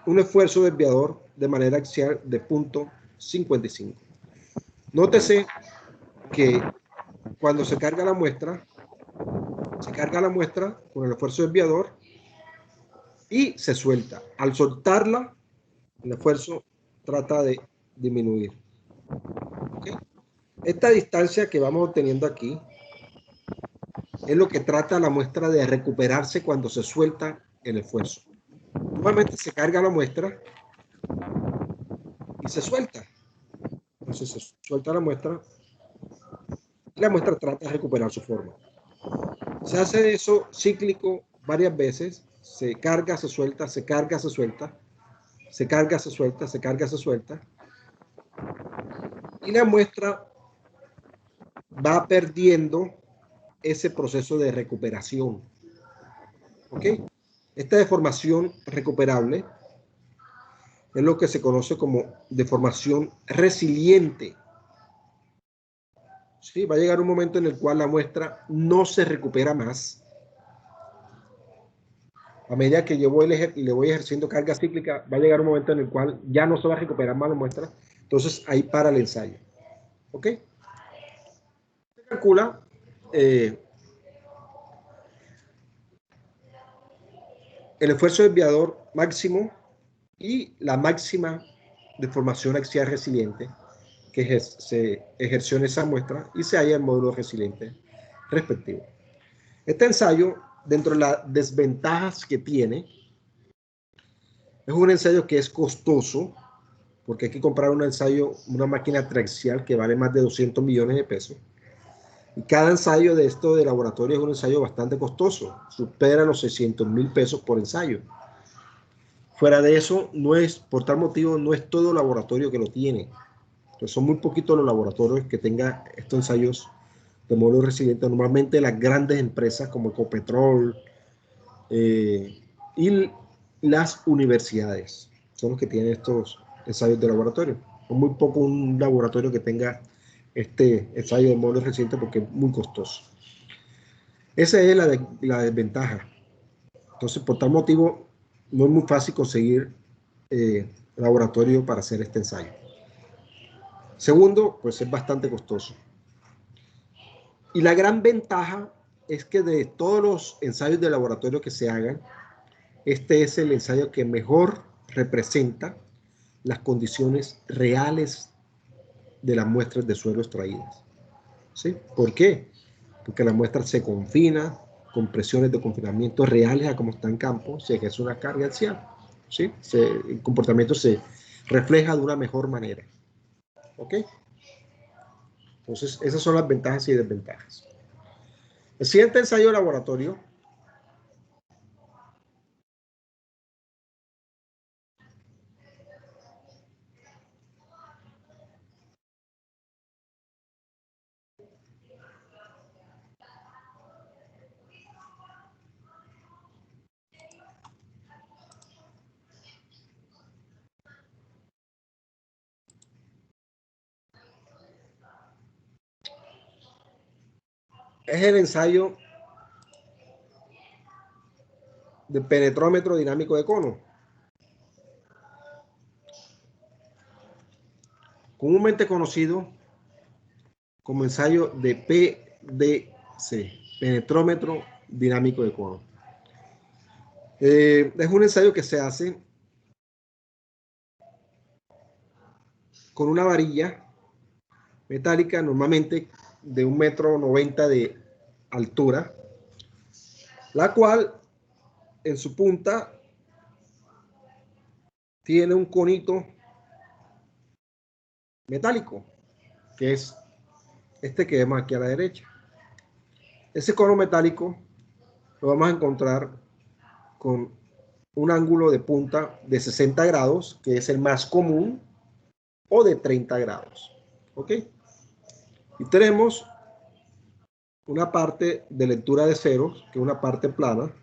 un esfuerzo desviador de manera axial de 0.55. Nótese que cuando se carga la muestra con el esfuerzo desviador y se suelta. Al soltarla, el esfuerzo trata de disminuir. ¿Okay? Esta distancia que vamos obteniendo aquí es lo que trata la muestra de recuperarse cuando se suelta el esfuerzo. Nuevamente se carga la muestra y se suelta. Entonces se suelta la muestra y la muestra trata de recuperar su forma. Se hace eso cíclico varias veces. Se carga, se suelta, se carga, se suelta, se carga, se suelta, se carga, se suelta. Y la muestra va perdiendo ese proceso de recuperación. ¿Ok? Esta deformación recuperable es lo que se conoce como deformación resiliente. ¿Sí? Va a llegar un momento en el cual la muestra no se recupera más. A medida que yo le voy ejerciendo carga cíclica, va a llegar un momento en el cual ya no se va a recuperar más la muestra. Entonces ahí para el ensayo. ¿Ok? Se calcula el esfuerzo desviador máximo y la máxima deformación axial resiliente que se ejerció en esa muestra y se halla el módulo resiliente respectivo. Este ensayo, dentro de las desventajas que tiene, es un ensayo que es costoso, porque hay que comprar un ensayo, una máquina triaxial que vale más de 200 millones de pesos. Y cada ensayo de esto de laboratorio es un ensayo bastante costoso, supera los 600.000 pesos por ensayo. Fuera de eso, no es, por tal motivo, no es todo laboratorio que lo tiene. Entonces, son muy poquitos los laboratorios que tengan estos ensayos de módulo resiliente. Normalmente las grandes empresas como Ecopetrol y las universidades son los que tienen estos ensayos de laboratorio. Es muy poco un laboratorio que tenga este ensayo de módulo resiliente porque es muy costoso. Esa es la desventaja. Entonces, por tal motivo, no es muy fácil conseguir laboratorio para hacer este ensayo. Segundo, pues es bastante costoso. Y la gran ventaja es que de todos los ensayos de laboratorio que se hagan, este es el ensayo que mejor representa las condiciones reales de las muestras de suelo extraídas. ¿Sí? ¿Por qué? Porque la muestra se confina con presiones de confinamiento reales a como está en campo, se ejerce una carga axial. ¿Sí? El comportamiento se refleja de una mejor manera. ¿Ok? Entonces, esas son las ventajas y desventajas. El siguiente ensayo de laboratorio es el ensayo de penetrómetro dinámico de cono. Comúnmente conocido como ensayo de PDC, penetrómetro dinámico de cono. Es un ensayo que se hace con una varilla metálica, normalmente de 1,90 m de altura, la cual en su punta tiene un conito metálico, que es este que vemos aquí a la derecha. Ese cono metálico lo vamos a encontrar con un ángulo de punta de 60 grados, que es el más común, o de 30 grados. ¿Ok? Y tenemos una parte de lectura de ceros, que es una parte plana,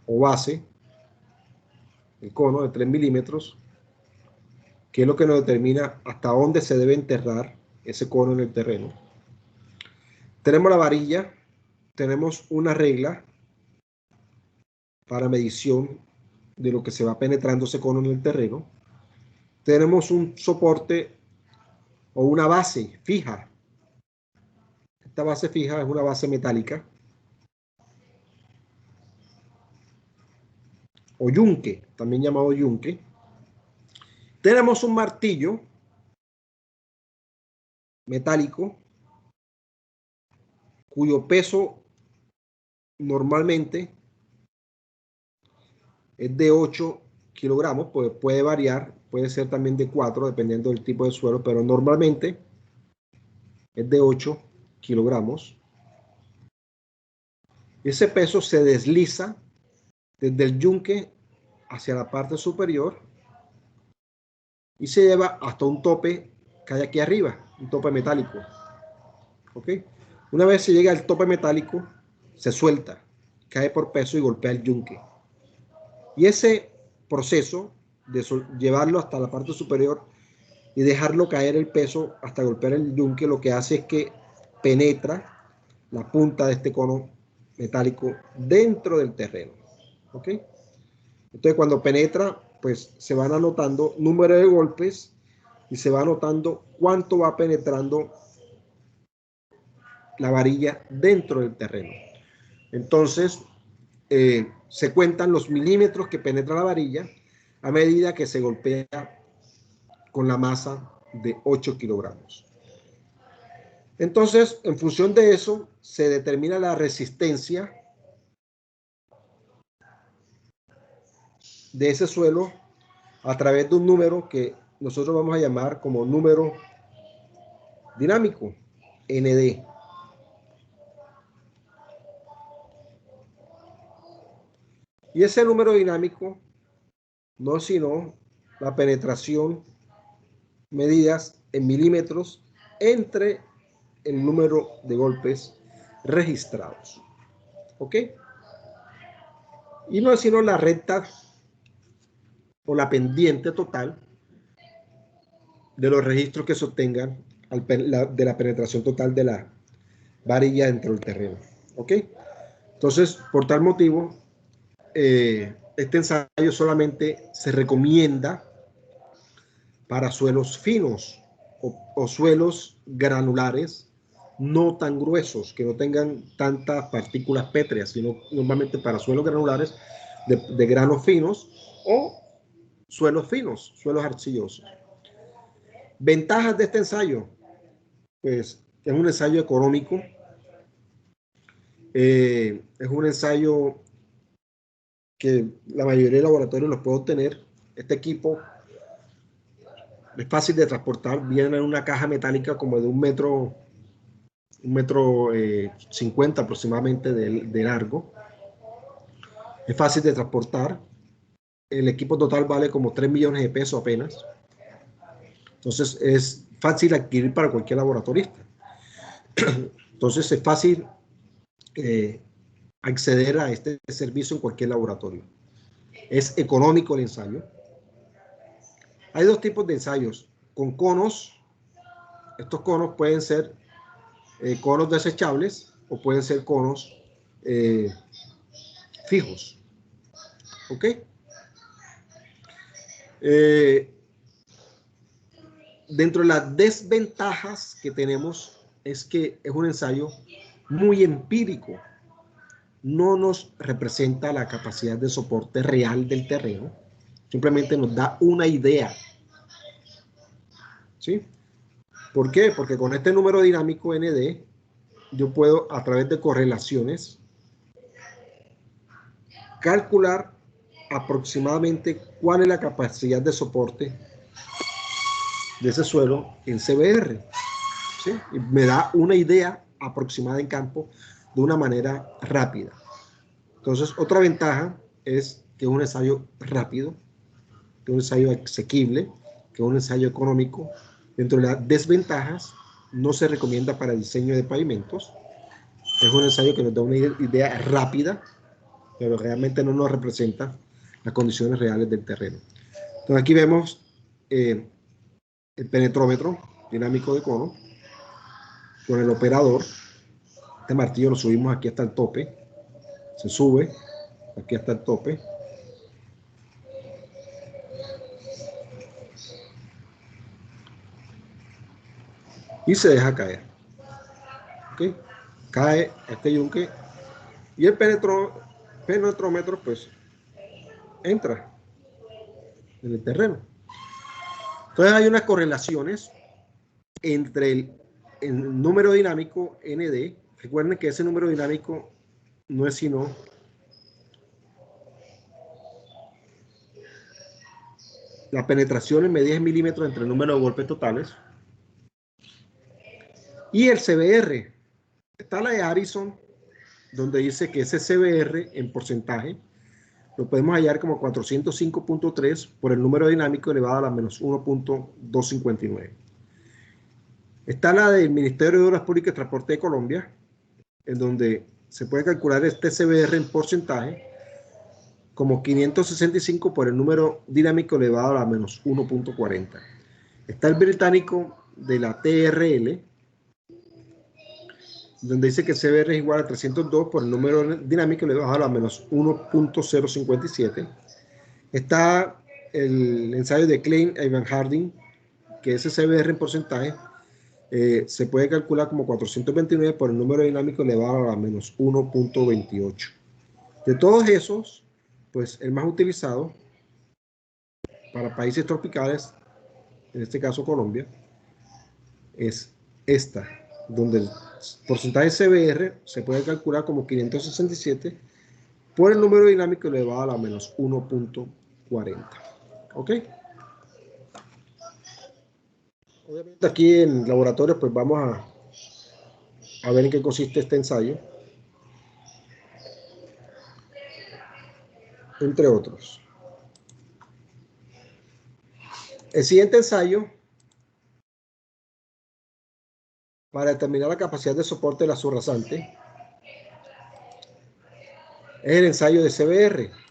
o base, el cono de 3 milímetros, que es lo que nos determina hasta dónde se debe enterrar ese cono en el terreno. Tenemos la varilla, tenemos una regla para medición de lo que se va penetrando ese cono en el terreno. Tenemos un soporte o una base fija. Esta base fija es una base metálica o yunque, también llamado yunque. Tenemos un martillo metálico cuyo peso normalmente es de 8 kilogramos, pues puede variar, puede ser también de 4 dependiendo del tipo de suelo, pero normalmente es de 8 kilogramos. Ese peso se desliza desde el yunque hacia la parte superior y se lleva hasta un tope que hay aquí arriba. un tope metálico. ¿Ok? Una vez se llega al tope metálico, se suelta, cae por peso y golpea el yunque. Y ese proceso de llevarlo hasta la parte superior y dejarlo caer el peso hasta golpear el yunque, lo que hace es que penetra la punta de este cono metálico dentro del terreno. ¿Ok? Entonces, cuando penetra, pues se van anotando número de golpes y se va anotando cuánto va penetrando la varilla dentro del terreno. Entonces, se cuentan los milímetros que penetra la varilla a medida que se golpea con la masa de 8 kilogramos. Entonces, en función de eso, se determina la resistencia de ese suelo a través de un número que nosotros vamos a llamar como número dinámico, ND. Y ese número dinámico no es sino la penetración medidas en milímetros entre el número de golpes registrados. ¿Ok? Y no es sino la recta o la pendiente total de los registros que se obtengan de la penetración total de la varilla dentro del terreno. ¿Ok? Entonces, por tal motivo, este ensayo solamente se recomienda para suelos finos o suelos granulares no tan gruesos, que no tengan tantas partículas pétreas, sino normalmente para suelos granulares de granos finos o suelos finos, suelos arcillosos. Ventajas de este ensayo, pues es un ensayo económico, es un ensayo que la mayoría de laboratorios los puede obtener. Este equipo es fácil de transportar, viene en una caja metálica como de un metro 50 aproximadamente de largo. Es fácil de transportar. El equipo total vale como 3 millones de pesos apenas. Entonces es fácil adquirir para cualquier laboratorista. Entonces es fácil acceder a este servicio en cualquier laboratorio. Es económico el ensayo. Hay dos tipos de ensayos, con conos. Estos conos pueden ser conos desechables o pueden ser conos fijos. ¿Ok? Dentro de las desventajas que tenemos es que es un ensayo muy empírico. No nos representa la capacidad de soporte real del terreno. Simplemente nos da una idea. ¿Sí? ¿Por qué? Porque con este número dinámico ND, yo puedo, a través de correlaciones, calcular aproximadamente cuál es la capacidad de soporte de ese suelo en CBR. ¿Sí? Y me da una idea aproximada en campo de una manera rápida. Entonces, otra ventaja es que es un ensayo rápido, que es un ensayo asequible, que es un ensayo económico. Dentro de las desventajas, no se recomienda para diseño de pavimentos. Es un ensayo que nos da una idea rápida, pero realmente no nos representa las condiciones reales del terreno. Entonces aquí vemos el penetrómetro dinámico de cono con el operador. Este martillo lo subimos aquí hasta el tope, se sube aquí hasta el tope. Y se deja caer. ¿Okay? Cae este yunque y el penetrómetro pues entra en el terreno. Entonces hay unas correlaciones entre el número dinámico ND. Recuerden que ese número dinámico no es sino la penetración en medidas en milímetros entre el número de golpes totales y el CBR. Está la de Harrison, donde dice que ese CBR en porcentaje lo podemos hallar como 405.3 por el número dinámico elevado a la menos 1.259. Está la del Ministerio de Obras Públicas y Transporte de Colombia, en donde se puede calcular este CBR en porcentaje como 565 por el número dinámico elevado a la menos 1.40. Está el británico de la TRL, donde dice que CBR es igual a 302 por el número dinámico elevado a la menos 1.057. Está el ensayo de Klein y Van Harding, que ese CBR en porcentaje se puede calcular como 429 por el número dinámico elevado a la menos 1.28. De todos esos, pues el más utilizado para países tropicales, en este caso Colombia, es esta, donde el porcentaje CBR se puede calcular como 567 por el número dinámico elevado a la menos 1.40. ¿Ok? Obviamente aquí en laboratorio pues vamos a ver en qué consiste este ensayo, entre otros. El siguiente ensayo, para determinar la capacidad de soporte de la subrasante, es el ensayo de CBR.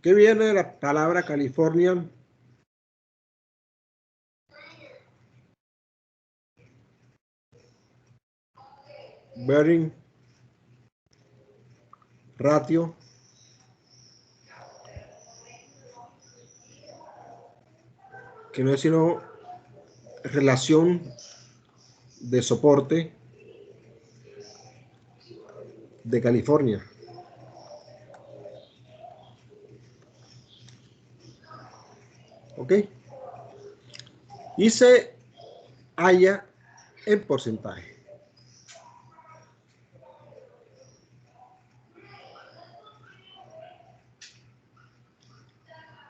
¿Qué viene de la palabra California? Bearing ratio que no es sino relación de soporte de California. ¿Ok? Y se halla en porcentaje.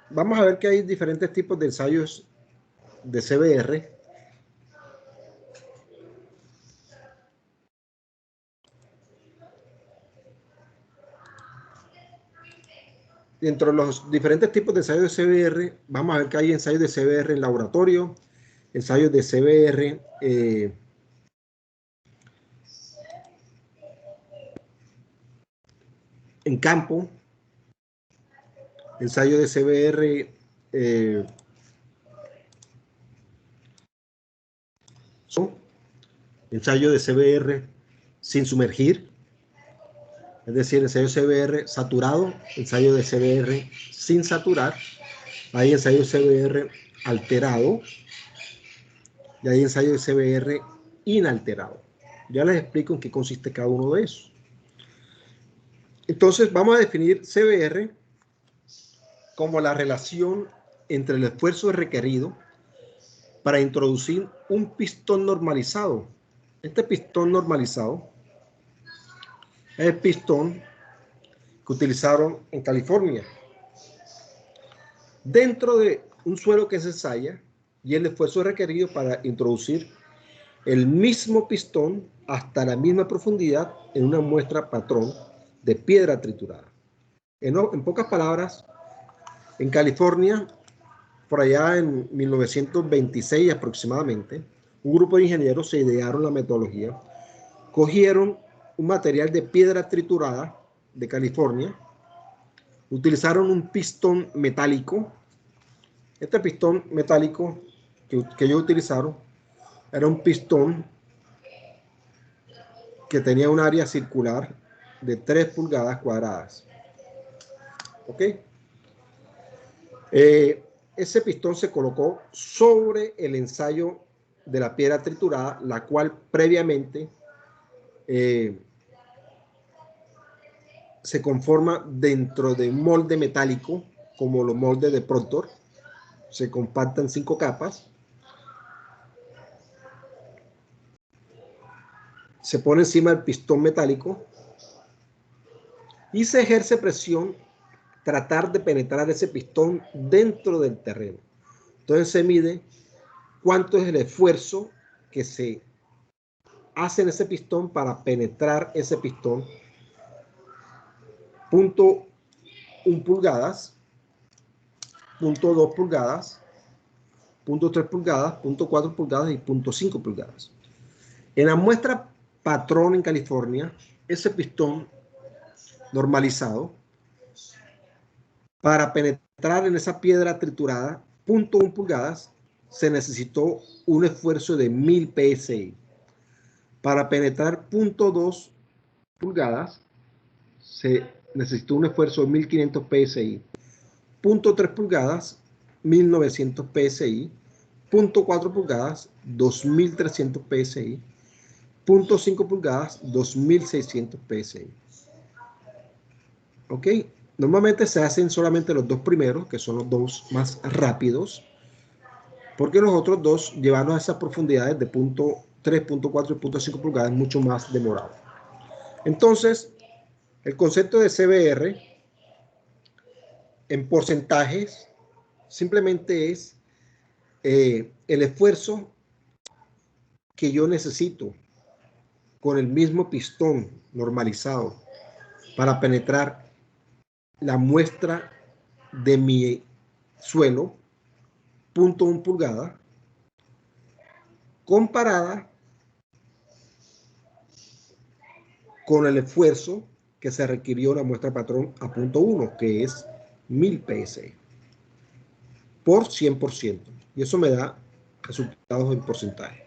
Vamos a ver que hay diferentes tipos de ensayos de CBR. Dentro de los diferentes tipos de ensayos de CBR, vamos a ver que hay ensayos de CBR en laboratorio, ensayos de CBR en campo, ensayo de CBR ensayo de CBR sin sumergir, es decir, ensayo de CBR saturado, ensayo de CBR sin saturar, hay ensayo de CBR alterado y hay ensayo de CBR inalterado. Ya les explico en qué consiste cada uno de esos. Entonces vamos a definir CBR como la relación entre el esfuerzo requerido para introducir un pistón normalizado. Este pistón normalizado es el pistón que utilizaron en California dentro de un suelo que se ensaya y el esfuerzo requerido para introducir el mismo pistón hasta la misma profundidad en una muestra patrón de piedra triturada. En pocas palabras, en California, por allá en 1926 aproximadamente, un grupo de ingenieros se idearon la metodología, cogieron un material de piedra triturada de California, utilizaron un pistón metálico. Este pistón metálico que ellos utilizaron era un pistón que tenía un área circular de 3 pulgadas cuadradas. ¿Ok? Ese pistón se colocó sobre el ensayo de la piedra triturada, la cual previamente se conforma dentro de un molde metálico, como los moldes de Proctor. Se compactan 5 capas. Se pone encima del pistón metálico y se ejerce presión, tratar de penetrar ese pistón dentro del terreno. Entonces se mide cuánto es el esfuerzo que se hace en ese pistón para penetrar ese pistón. 0.1 pulgadas, 0.2 pulgadas, 0.3 pulgadas, 0.4 pulgadas y 0.5 pulgadas. En la muestra patrón en California, ese pistón normalizado, para penetrar en esa piedra triturada, 0.1 pulgadas, se necesitó un esfuerzo de 1000 PSI. Para penetrar 0.2 pulgadas, se necesitó un esfuerzo de 1500 PSI. 0.3 pulgadas, 1900 PSI. 0.4 pulgadas, 2300 PSI. 0.5 pulgadas, 2600 PSI. ¿Ok? Normalmente se hacen solamente los dos primeros, que son los dos más rápidos, porque los otros dos, llevarlos a esas profundidades de 0.3, 0.4 y 0.5 pulgadas, es mucho más demorado. Entonces, el concepto de CBR en porcentajes simplemente es el esfuerzo que yo necesito con el mismo pistón normalizado para penetrar la muestra de mi suelo, 0.1 pulgada, comparada con el esfuerzo que se requirió la muestra patrón a 0.1, que es 1000 PSI por 100%. Y eso me da resultados en porcentaje.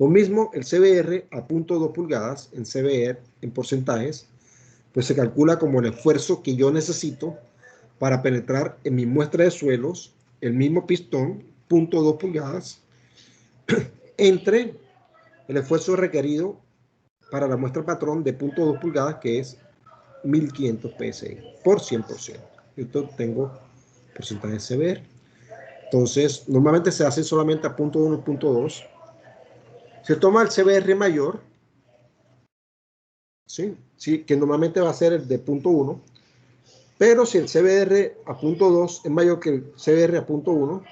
Lo mismo el CBR a 0.2 pulgadas en CBR en porcentajes, pues se calcula como el esfuerzo que yo necesito para penetrar en mi muestra de suelos el mismo pistón, 0.2 pulgadas, entre el esfuerzo requerido para la muestra patrón de 0.2 pulgadas, que es 1500 PSI por 100%. Yo tengo porcentaje de CBR. Entonces, normalmente se hace solamente a 0.1 y 0.2. Se toma el CBR mayor, ¿sí? Sí, que normalmente va a ser el de 0.1, pero si el CBR a 0.2 es mayor que el CBR a 0.1,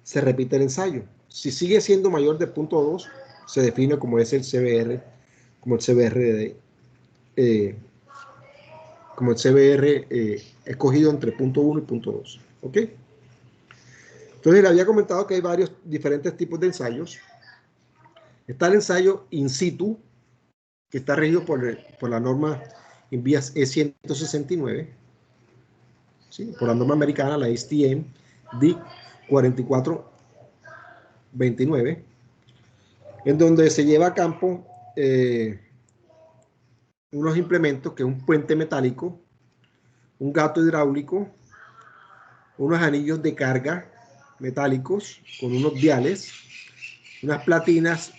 se repite el ensayo. Si sigue siendo mayor de 0.2, se define como es el CBR, como el CBR escogido entre 0.1 y 0.2. ¿Ok? Entonces, le había comentado que hay varios diferentes tipos de ensayos. Está el ensayo in situ, que está regido por la norma INVIAS E169, ¿sí? Por la norma americana, la ASTM DIC 4429, en donde se lleva a campo unos implementos, que es un puente metálico, un gato hidráulico, unos anillos de carga metálicos con unos diales, unas platinas,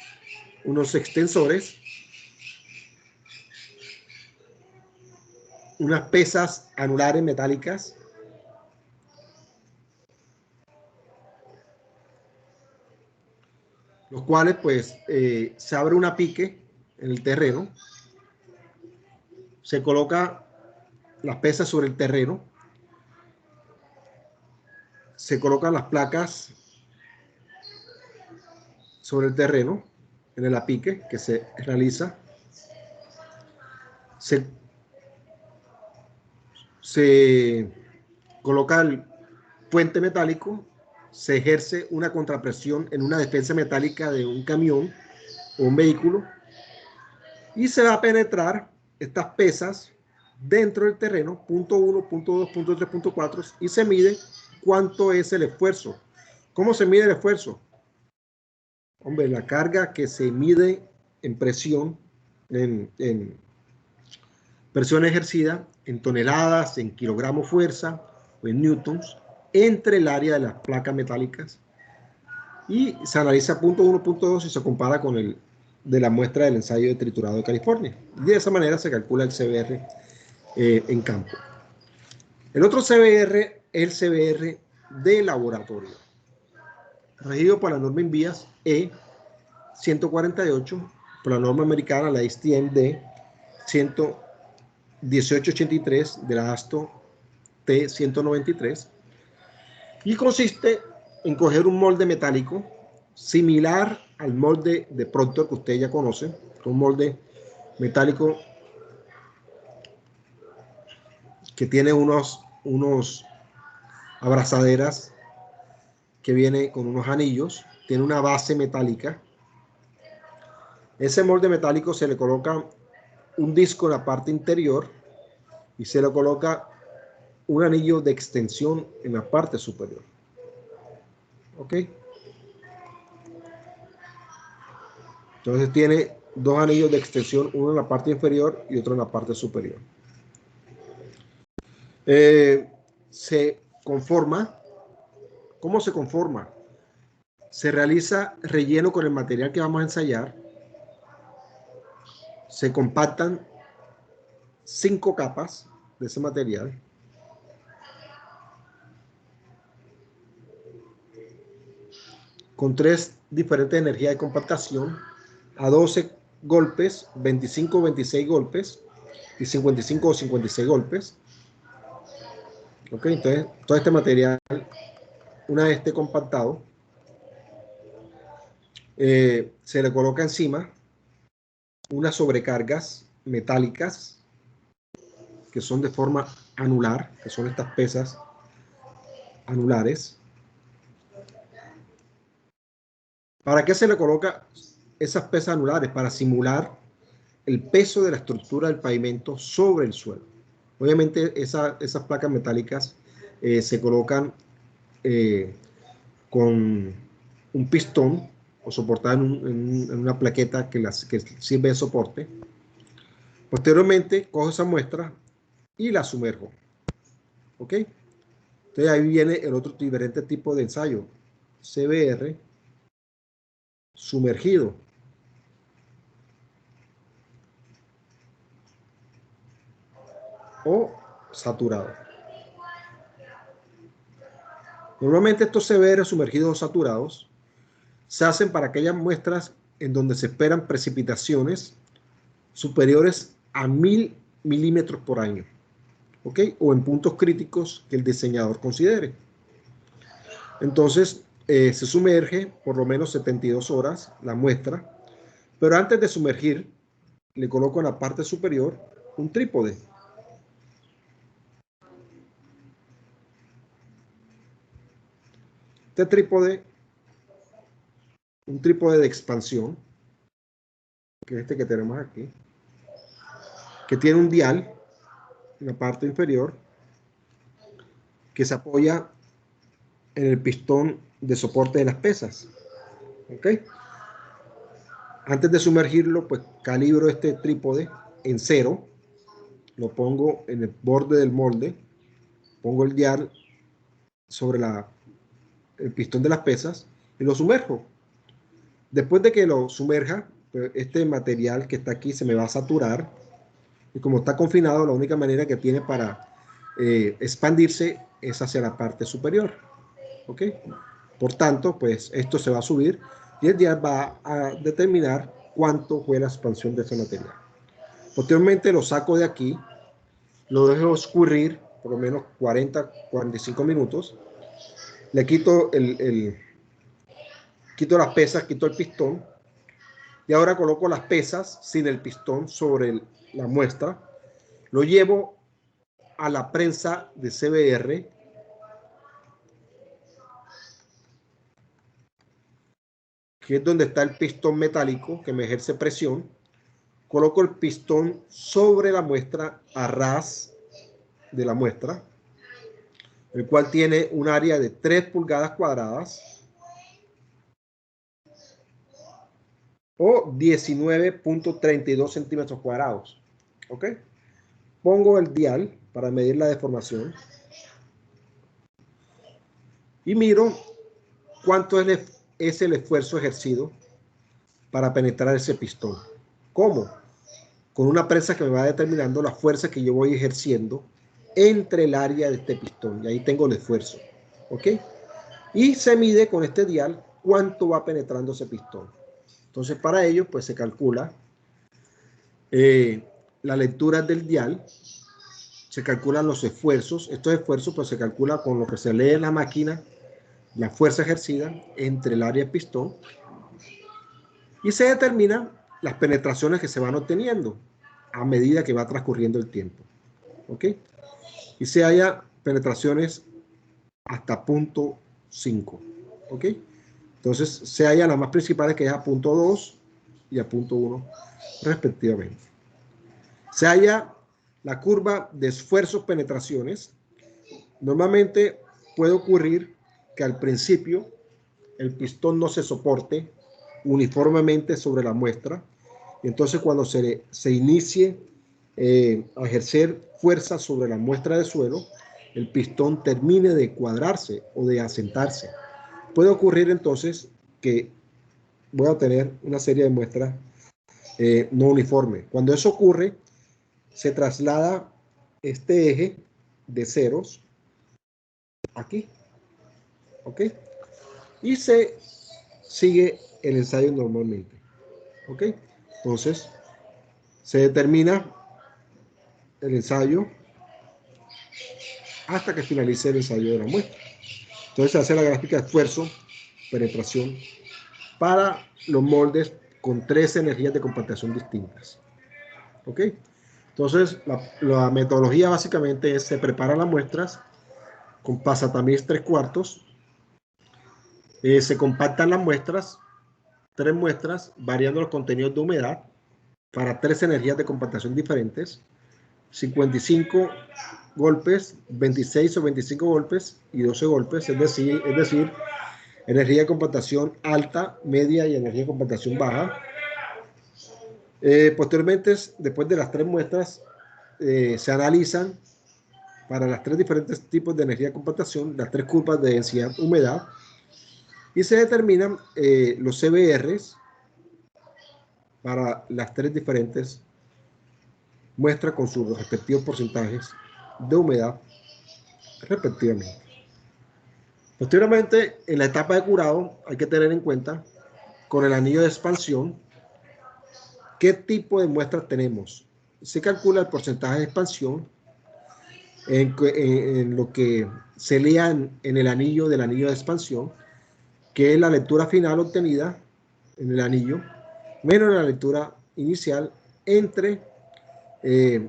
unos extensores, unas pesas anulares metálicas, los cuales pues se abre una pique en el terreno, se coloca las pesas sobre el terreno, se colocan las placas sobre el terreno en el apique que se realiza, se coloca el puente metálico, se ejerce una contrapresión en una defensa metálica de un camión o un vehículo y se va a penetrar estas pesas dentro del terreno, 0.1, 0.2, 0.3, 0.4, y se mide cuánto es el esfuerzo. ¿Cómo se mide el esfuerzo? Hombre, la carga que se mide en presión, en presión ejercida, en toneladas, en kilogramos fuerza o en newtons, entre el área de las placas metálicas, y se analiza 0.1, 0.2 y se compara con el de la muestra del ensayo de triturado de California. Y de esa manera se calcula el CBR en campo. El otro CBR es el CBR de laboratorio, regido por la norma INVIAS E148, por la norma americana, la ASTM D 1883 de la ASTO T193, y consiste en coger un molde metálico similar al molde de Proctor que ustedes ya conocen, un molde metálico que tiene unos abrazaderas que viene con unos anillos, tiene una base metálica. Ese molde metálico se le coloca un disco en la parte interior y se le coloca un anillo de extensión en la parte superior. ¿Ok? Entonces tiene dos anillos de extensión, uno en la parte inferior y otro en la parte superior. Se conforma. ¿Cómo se conforma? Se realiza relleno con el material que vamos a ensayar. Se compactan 5 capas de ese material. Con 3 diferentes energías de compactación a 12 golpes, 25 o 26 golpes y 55 o 56 golpes. Ok, entonces todo este material, una vez esté compactado, se le coloca encima unas sobrecargas metálicas que son de forma anular, que son estas pesas anulares. ¿Para qué se le coloca esas pesas anulares? Para simular el peso de la estructura del pavimento sobre el suelo. Obviamente esas placas metálicas se colocan con un pistón o soportada en una plaqueta que sirve de soporte. Posteriormente cojo esa muestra y la sumerjo. ¿Ok? Entonces ahí viene el otro diferente tipo de ensayo. CBR sumergido. O saturado. Normalmente estos CBR sumergidos o saturados se hacen para aquellas muestras en donde se esperan precipitaciones superiores a 1000 milímetros por año, ¿ok? O en puntos críticos que el diseñador considere. Entonces se sumerge por lo menos 72 horas la muestra, pero antes de sumergir le coloco en la parte superior un trípode. Este trípode, un trípode de expansión, que es este que tenemos aquí, que tiene un dial en la parte inferior que se apoya en el pistón de soporte de las pesas. ¿Ok? Antes de sumergirlo, pues calibro este trípode en 0, lo pongo en el borde del molde, pongo el dial sobre el pistón de las pesas y lo sumerjo. Después de que lo sumerja, pues este material que está aquí se me va a saturar y como está confinado, la única manera que tiene para expandirse es hacia la parte superior. ¿Ok? Por tanto, pues esto se va a subir y el dial va a determinar cuánto fue la expansión de ese material. Posteriormente lo saco de aquí, lo dejo escurrir por lo menos 40-45 minutos, le quito quito las pesas, quito el pistón y ahora coloco las pesas sin el pistón sobre la muestra, lo llevo a la prensa de CBR, que es donde está el pistón metálico que me ejerce presión. Coloco el pistón sobre la muestra a ras de la muestra, el cual tiene un área de 3 pulgadas cuadradas o 19.32 centímetros cuadrados. ¿Ok? Pongo el dial para medir la deformación y miro cuánto es el esfuerzo ejercido para penetrar ese pistón. ¿Cómo? Con una prensa que me va determinando la fuerza que yo voy ejerciendo entre el área de este pistón. Y ahí tengo el esfuerzo. ¿Ok? Y se mide con este dial cuánto va penetrando ese pistón. Entonces, para ello, pues se calcula la lectura del dial, se calculan los esfuerzos. Estos esfuerzos, pues se calcula con lo que se lee en la máquina, la fuerza ejercida entre el área del pistón Y se determinan las penetraciones que se van obteniendo a medida que va transcurriendo el tiempo. ¿Ok? Y se haya penetraciones hasta punto 5. ¿Ok? Entonces se hallan las más principales, que es a punto 2 y a punto 1 respectivamente. Se halla la curva de esfuerzos penetraciones. Normalmente puede ocurrir que al principio el pistón no se soporte uniformemente sobre la muestra. Entonces cuando se inicie a ejercer fuerza sobre la muestra de suelo, el pistón termine de cuadrarse o de asentarse. Puede ocurrir entonces que voy a tener una serie de muestras no uniformes. Cuando eso ocurre, se traslada este eje de ceros aquí, ¿ok? Y se sigue el ensayo normalmente, ¿ok? Entonces, se determina el ensayo hasta que finalice el ensayo de la muestra. Entonces, se hace la gráfica de esfuerzo, penetración, para los moldes con 3 energías de compactación distintas, ¿ok? Entonces, la metodología básicamente es: se preparan las muestras con pasatamiz 3/4, se compactan las muestras, 3 muestras, variando los contenidos de humedad para 3 energías de compactación diferentes, 55 golpes, 26 o 25 golpes y 12 golpes, es decir, energía de compactación alta, media y energía de compactación baja. Posteriormente, después de las 3 muestras, se analizan para las 3 diferentes tipos de energía de compactación, las 3 curvas de densidad humedad, y se determinan los CBRs para las 3 diferentes muestras con sus respectivos porcentajes de humedad respectivamente. Posteriormente, en la etapa de curado, hay que tener en cuenta con el anillo de expansión qué tipo de muestras tenemos. Se calcula el porcentaje de expansión en lo que se lea en el anillo del anillo de expansión, que es la lectura final obtenida en el anillo, menos la lectura inicial, entre el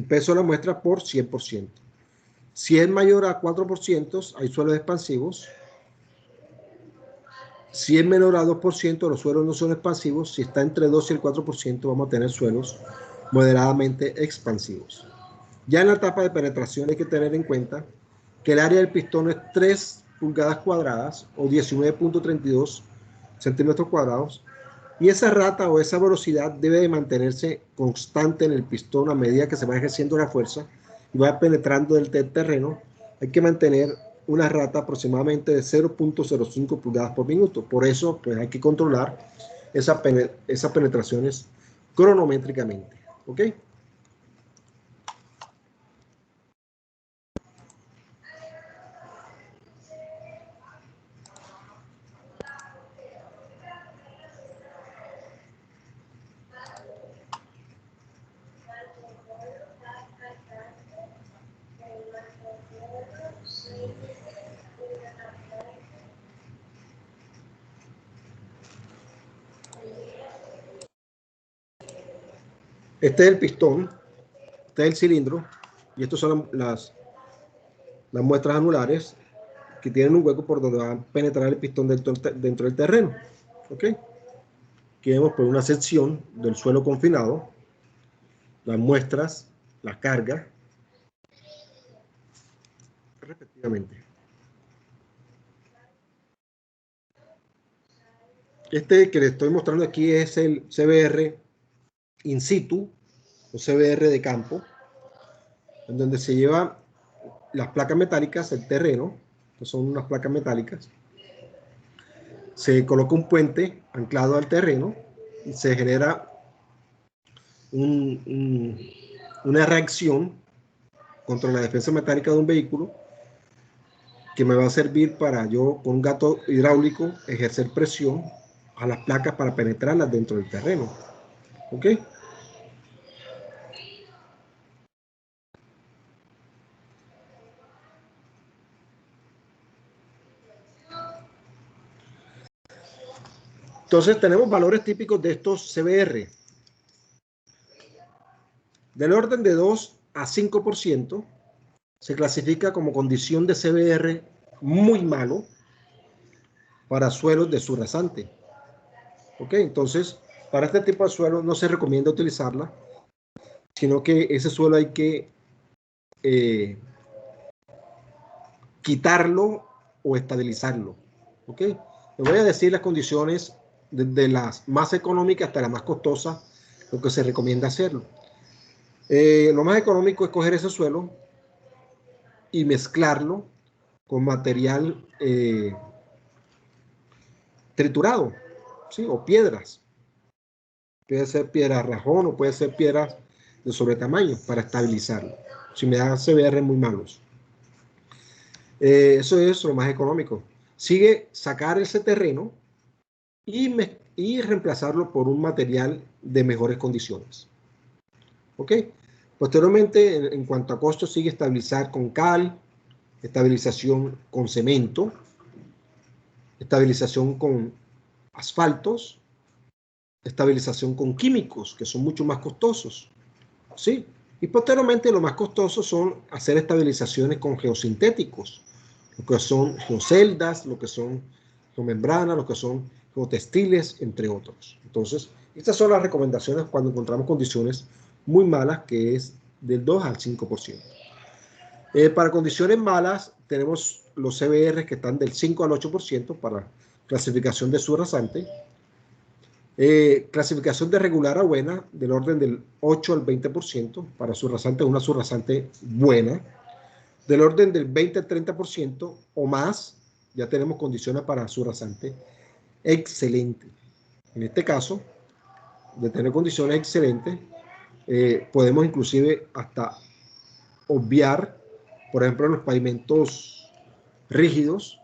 peso de la muestra por 100%. Si es mayor a 4%, hay suelos expansivos. Si es menor a 2%, los suelos no son expansivos. Si está entre 2 y el 4%, vamos a tener suelos moderadamente expansivos. Ya en la etapa de penetración hay que tener en cuenta que el área del pistón es 3 pulgadas cuadradas o 19.32 centímetros cuadrados, y esa rata o esa velocidad debe de mantenerse constante en el pistón a medida que se va ejerciendo la fuerza y va penetrando el terreno. Hay que mantener una rata aproximadamente de 0.05 pulgadas por minuto. Por eso, pues hay que controlar esas penetraciones cronométricamente. ¿Ok? Este es el pistón, este es el cilindro, y estos son las muestras anulares que tienen un hueco por donde va a penetrar el pistón dentro del terreno. ¿Ok? Aquí vemos por una sección del suelo confinado, las muestras, la carga, respectivamente. Este que les estoy mostrando aquí es el CBR in situ, o CBR de campo, en donde se llevan las placas metálicas, el terreno, que son unas placas metálicas. Se coloca un puente anclado al terreno y se genera una reacción contra la defensa metálica de un vehículo que me va a servir para yo, con un gato hidráulico, ejercer presión a las placas para penetrarlas dentro del terreno. ¿Ok? Entonces tenemos valores típicos de estos CBR. Del orden de 2 a 5% se clasifica como condición de CBR muy malo para suelos de suelo rasante. ¿Ok? Entonces, para este tipo de suelo no se recomienda utilizarla, sino que ese suelo hay que quitarlo o estabilizarlo. ¿Ok? Les voy a decir las condiciones desde las más económicas hasta las más costosas, lo que se recomienda hacerlo. Lo más económico es coger ese suelo y mezclarlo con material triturado, ¿sí? O piedras. Puede ser piedra rajón o puede ser piedras de sobretamaño para estabilizarlo. Si me da CBR muy malos. Eso es lo más económico. Sigue sacar ese terreno y reemplazarlo por un material de mejores condiciones. ¿Ok? Posteriormente, en cuanto a costos, sigue estabilizar con cal, estabilización con cemento, estabilización con asfaltos, estabilización con químicos, que son mucho más costosos. ¿Sí? Y posteriormente, lo más costoso son hacer estabilizaciones con geosintéticos, lo que son geoceldas, lo que son geomembranas, lo que son geotextiles, entre otros. Entonces, estas son las recomendaciones cuando encontramos condiciones muy malas, que es del 2 al 5%. Para condiciones malas, tenemos los CBR que están del 5 al 8% para clasificación de suelo rasante. Clasificación de regular a buena, del orden del 8 al 20% para subrasante, una subrasante buena. Del orden del 20 al 30% o más, ya tenemos condiciones para subrasante excelente. En este caso, de tener condiciones excelentes, podemos inclusive hasta obviar, por ejemplo, en los pavimentos rígidos,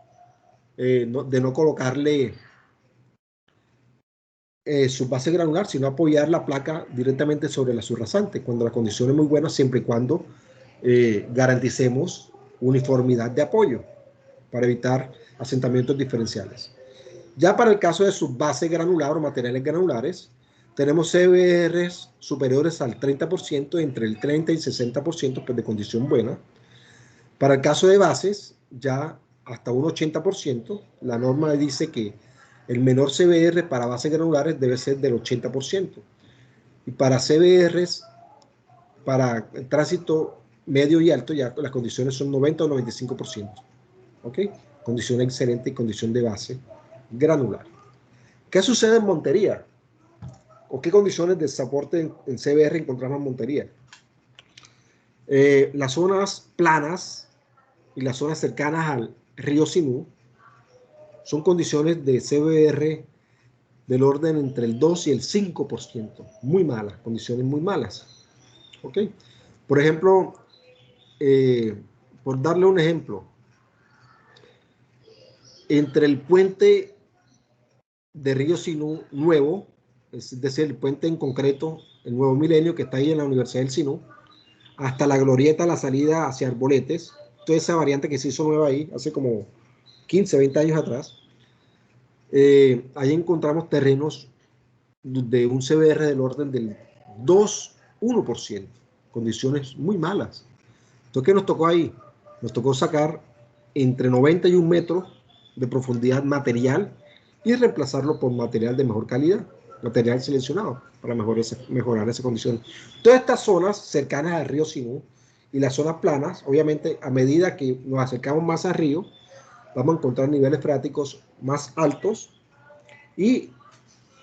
de no colocarle su base granular, sino apoyar la placa directamente sobre la subrasante, cuando la condición es muy buena, siempre y cuando garanticemos uniformidad de apoyo para evitar asentamientos diferenciales. Ya para el caso de subbase granular o materiales granulares, tenemos CBRs superiores al 30%, entre el 30 y 60% pues de condición buena. Para el caso de bases, ya hasta un 80%, la norma dice que el menor CBR para bases granulares debe ser del 80%. Y para CBRs, para el tránsito medio y alto, ya las condiciones son 90 o 95%. ¿Ok? Condición excelente y condición de base granular. ¿Qué sucede en montería? ¿O qué condiciones de soporte en CBR encontramos en montería? Las zonas planas y las zonas cercanas al río Sinú son condiciones de CBR del orden entre el 2 y el 5%. Muy malas, condiciones muy malas. ¿Ok? Por ejemplo, por darle un ejemplo, entre el puente de Río Sinú nuevo, es decir, el puente en concreto, el Nuevo Milenio, que está ahí en la Universidad del Sinú, hasta la glorieta, la salida hacia Arboletes, toda esa variante que se hizo nueva ahí, hace como 15, 20 años atrás, ahí encontramos terrenos de un CBR del orden del 2, 1%, condiciones muy malas. Entonces, ¿qué nos tocó ahí? Nos tocó sacar entre 90 y 1 metro de profundidad material y reemplazarlo por material de mejor calidad, material seleccionado para mejorar esa condición. Todas estas zonas cercanas al río Sinú y las zonas planas, obviamente, a medida que nos acercamos más al río, vamos a encontrar niveles freáticos más altos y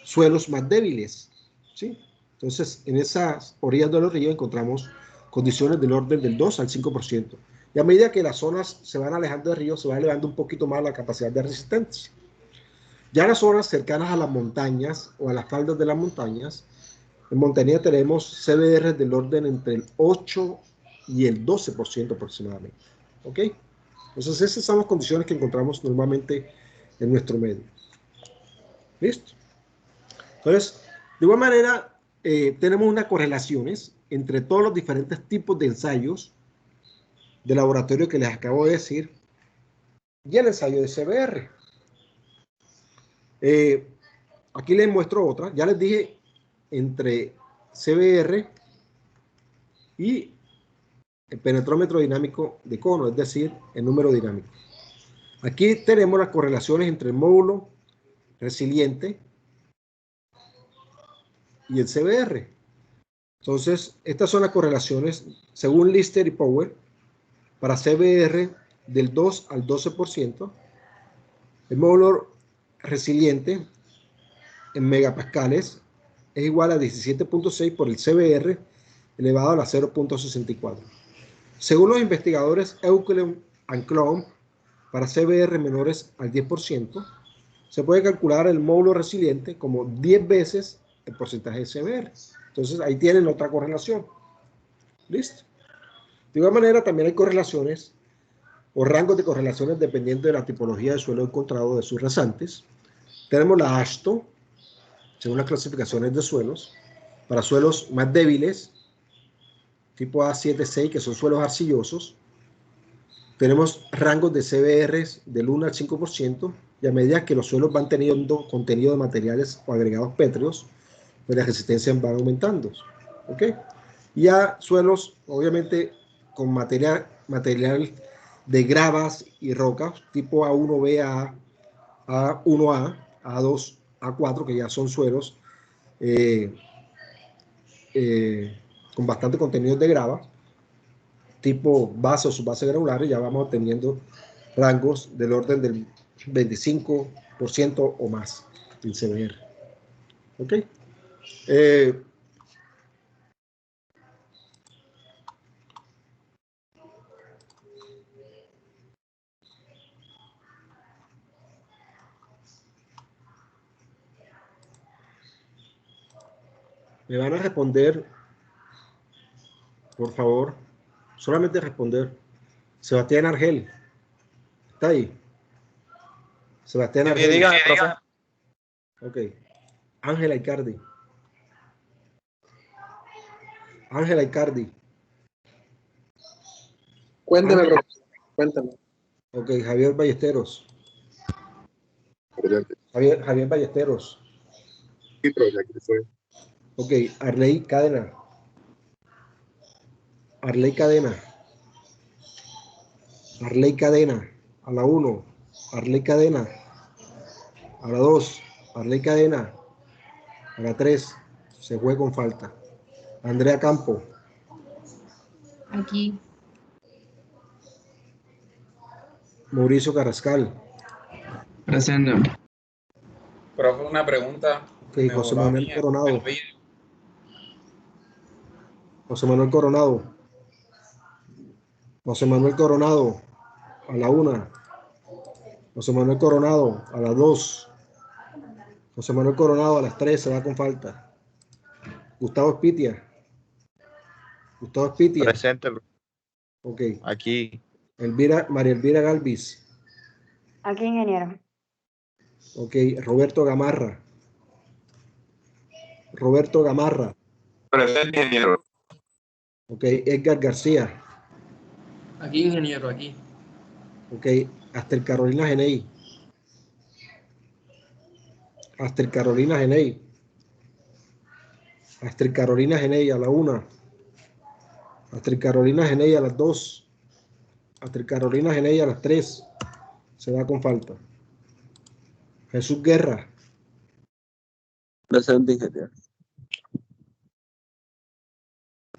suelos más débiles, ¿sí? Entonces, en esas orillas de los ríos encontramos condiciones del orden del 2 al 5%. Y a medida que las zonas se van alejando del río, se va elevando un poquito más la capacidad de resistencia. Ya en las zonas cercanas a las montañas o a las faldas de las montañas, en montaña tenemos CBR del orden entre el 8 y el 12% aproximadamente. ¿Ok? Entonces, esas son las condiciones que encontramos normalmente en nuestro medio. ¿Listo? Entonces, de igual manera, tenemos unas correlaciones entre todos los diferentes tipos de ensayos de laboratorio que les acabo de decir y el ensayo de CBR. aquí les muestro otra. Ya les dije entre CBR y el penetrómetro dinámico de cono, es decir, el número dinámico. Aquí tenemos las correlaciones entre el módulo resiliente y el CBR. Entonces, estas son las correlaciones según Lister y Power para CBR del 2 al 12%. El módulo resiliente en megapascales es igual a 17.6 por el CBR elevado a la 0.64. Según los investigadores Euclid and Clone, para CBR menores al 10%, se puede calcular el módulo resiliente como 10 veces el porcentaje de CBR. Entonces, ahí tienen otra correlación. ¿Listo? De igual manera, también hay correlaciones o rangos de correlaciones dependiendo de la tipología de suelo encontrado de sus rasantes. Tenemos la AASHTO, según las clasificaciones de suelos, para suelos más débiles, tipo A7-6, que son suelos arcillosos. Tenemos rangos de CBR del 1 al 5%, y a medida que los suelos van teniendo contenido de materiales o agregados pétreos, pues las resistencias van aumentando. ¿Ok? Y a suelos, obviamente, con material de gravas y rocas, tipo A1B, A1A, A2, A4, que ya son suelos con bastante contenido de grava, tipo base o subbase granulares, ya vamos teniendo rangos del orden del 25% o más en CBR. ¿Ok? Me van a responder, por favor, solamente responder. Sebastián Argel, ¿está ahí? Sebastián Argel. Dígame, profe. Ok. Ángela Icardi. Ángela Icardi. Cuénteme, profesor. Cuéntame. Ok, Javier Ballesteros. Presente. Javier Ballesteros. Sí, profe, aquí estoy. Ok, Arley Cadena. Arley Cadena. Arley Cadena. A la 1. Arley Cadena. A la 2. Arley Cadena. A la 3. Se fue con falta. Andrea Campo. Aquí. Mauricio Carrascal. Presente. Profe, una pregunta. Ok, Me José voló a Manuel mí Coronado. el vídeo. José Manuel Coronado. José Manuel Coronado. A la 1. José Manuel Coronado. A la 2. José Manuel Coronado a las 3. Se va con falta. Gustavo Espitia. Gustavo Espitia. Presente, profe. Ok. Aquí. María Elvira Galvis. Aquí, ingeniero. Ok. Roberto Gamarra. Roberto Gamarra. Presente, ingeniero. Ok. Edgar García. Aquí, ingeniero, aquí. Ok. Aster Carolina Genei. Aster Carolina Genei. Aster Carolina Genei a la 1. Aster Carolina Genei a las 2. Aster Carolina Genei a las 3. Se va con falta. Jesús Guerra. Presente, ingeniero.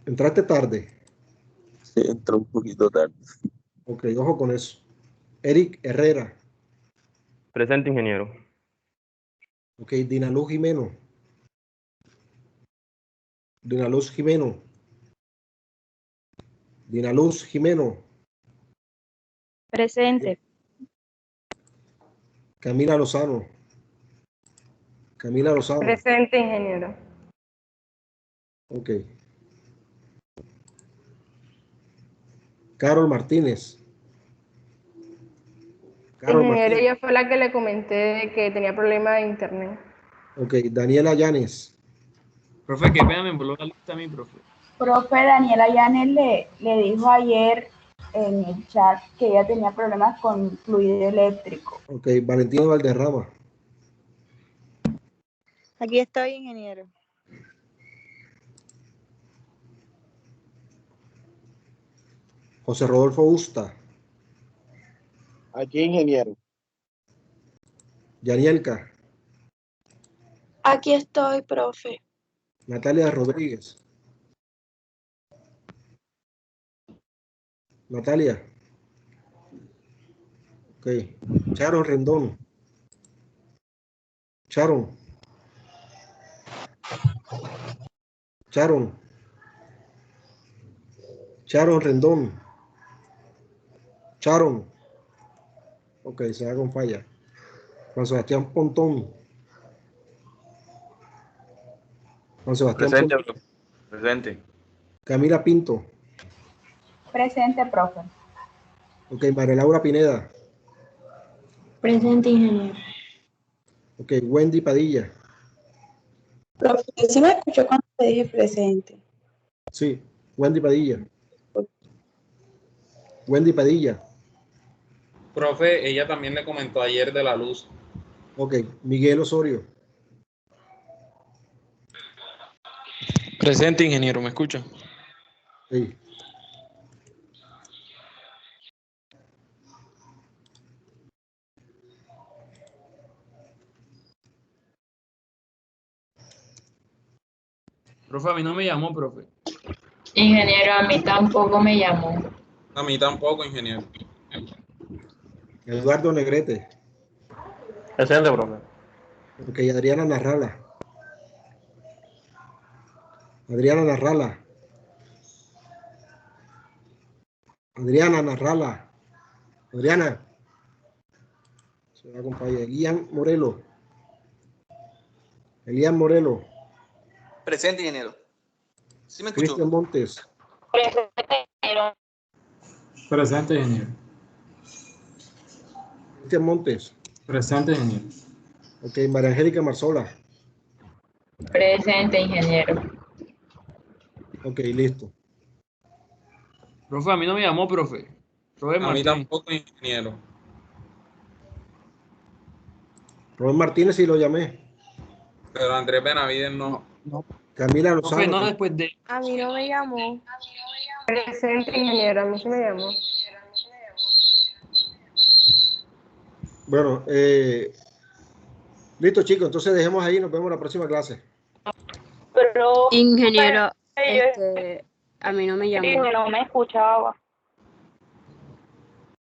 Entraste tarde. Sí, entró un poquito tarde. Ok, ojo con eso. Eric Herrera. Presente, ingeniero. Ok, Dinaluz Jimeno. Dinaluz Jimeno. Dinaluz Jimeno. Presente. Camila Lozano. Camila Lozano. Presente, ingeniero. Ok. Carol Martínez. Carol Ingeniero, Martínez. ella fue la que le comenté de que tenía problemas de internet. Ok, Daniela Llanes. Profe, qué pena, me voló la lista a mí, profe. Profe, Daniela Llanes le dijo ayer en el chat que ella tenía problemas con fluido eléctrico. Ok, Valentino Valderrama. Aquí estoy, ingeniero. José Rodolfo Usta. Aquí, ingeniero. Yanielka. Aquí estoy, profe. Natalia Rodríguez. Natalia. Ok. Sharon Rendón. Sharon. Sharon. Sharon Rendón. Sharon. Ok, se da con falla. Juan Sebastián Pontón. Juan Sebastián Presente, Pontón. profe. Presente. Camila Pinto. Presente, profe. Ok, María Laura Pineda. Presente, ingeniero. Ok, Wendy Padilla. Profe, ¿sí me escuchó cuando te dije presente? Sí, Wendy Padilla. Wendy Padilla. Profe, ella también le comentó ayer de la luz. Ok, Miguel Osorio. Presente, ingeniero, ¿me escucha? Sí. Profe, a mí no me llamó, profe. Ingeniero, a mí tampoco me llamó. A mí tampoco, ingeniero. Eduardo Negrete. Presente, profe. Ok, Adriana Narrala. Adriana Narrala. Adriana Narrala. Adriana. Se va con falla. Elian Morelo. Elian Morelo. Presente, ingeniero. ¿Sí me escuchó? Cristian Montes. Presente, ingeniero. Presente, ingeniero. Cristian Montes. Presente, ingeniero. Ok, María Angélica Marzola. Presente, ingeniero. Ok, listo. Profe, a mí no me llamó, profe. Robert A mí Martínez. tampoco, ingeniero. Robert Martínez sí lo llamé. Pero Andrés Benavides no. Camila Profe, Lozano. no después de... A mí no me llamó. Presente, ingeniero, a mí sí me llamó. Bueno, listo chicos, entonces dejemos ahí, nos vemos en la próxima clase. Ingeniero, Ay, a mí no me llamó. no me escuchaba.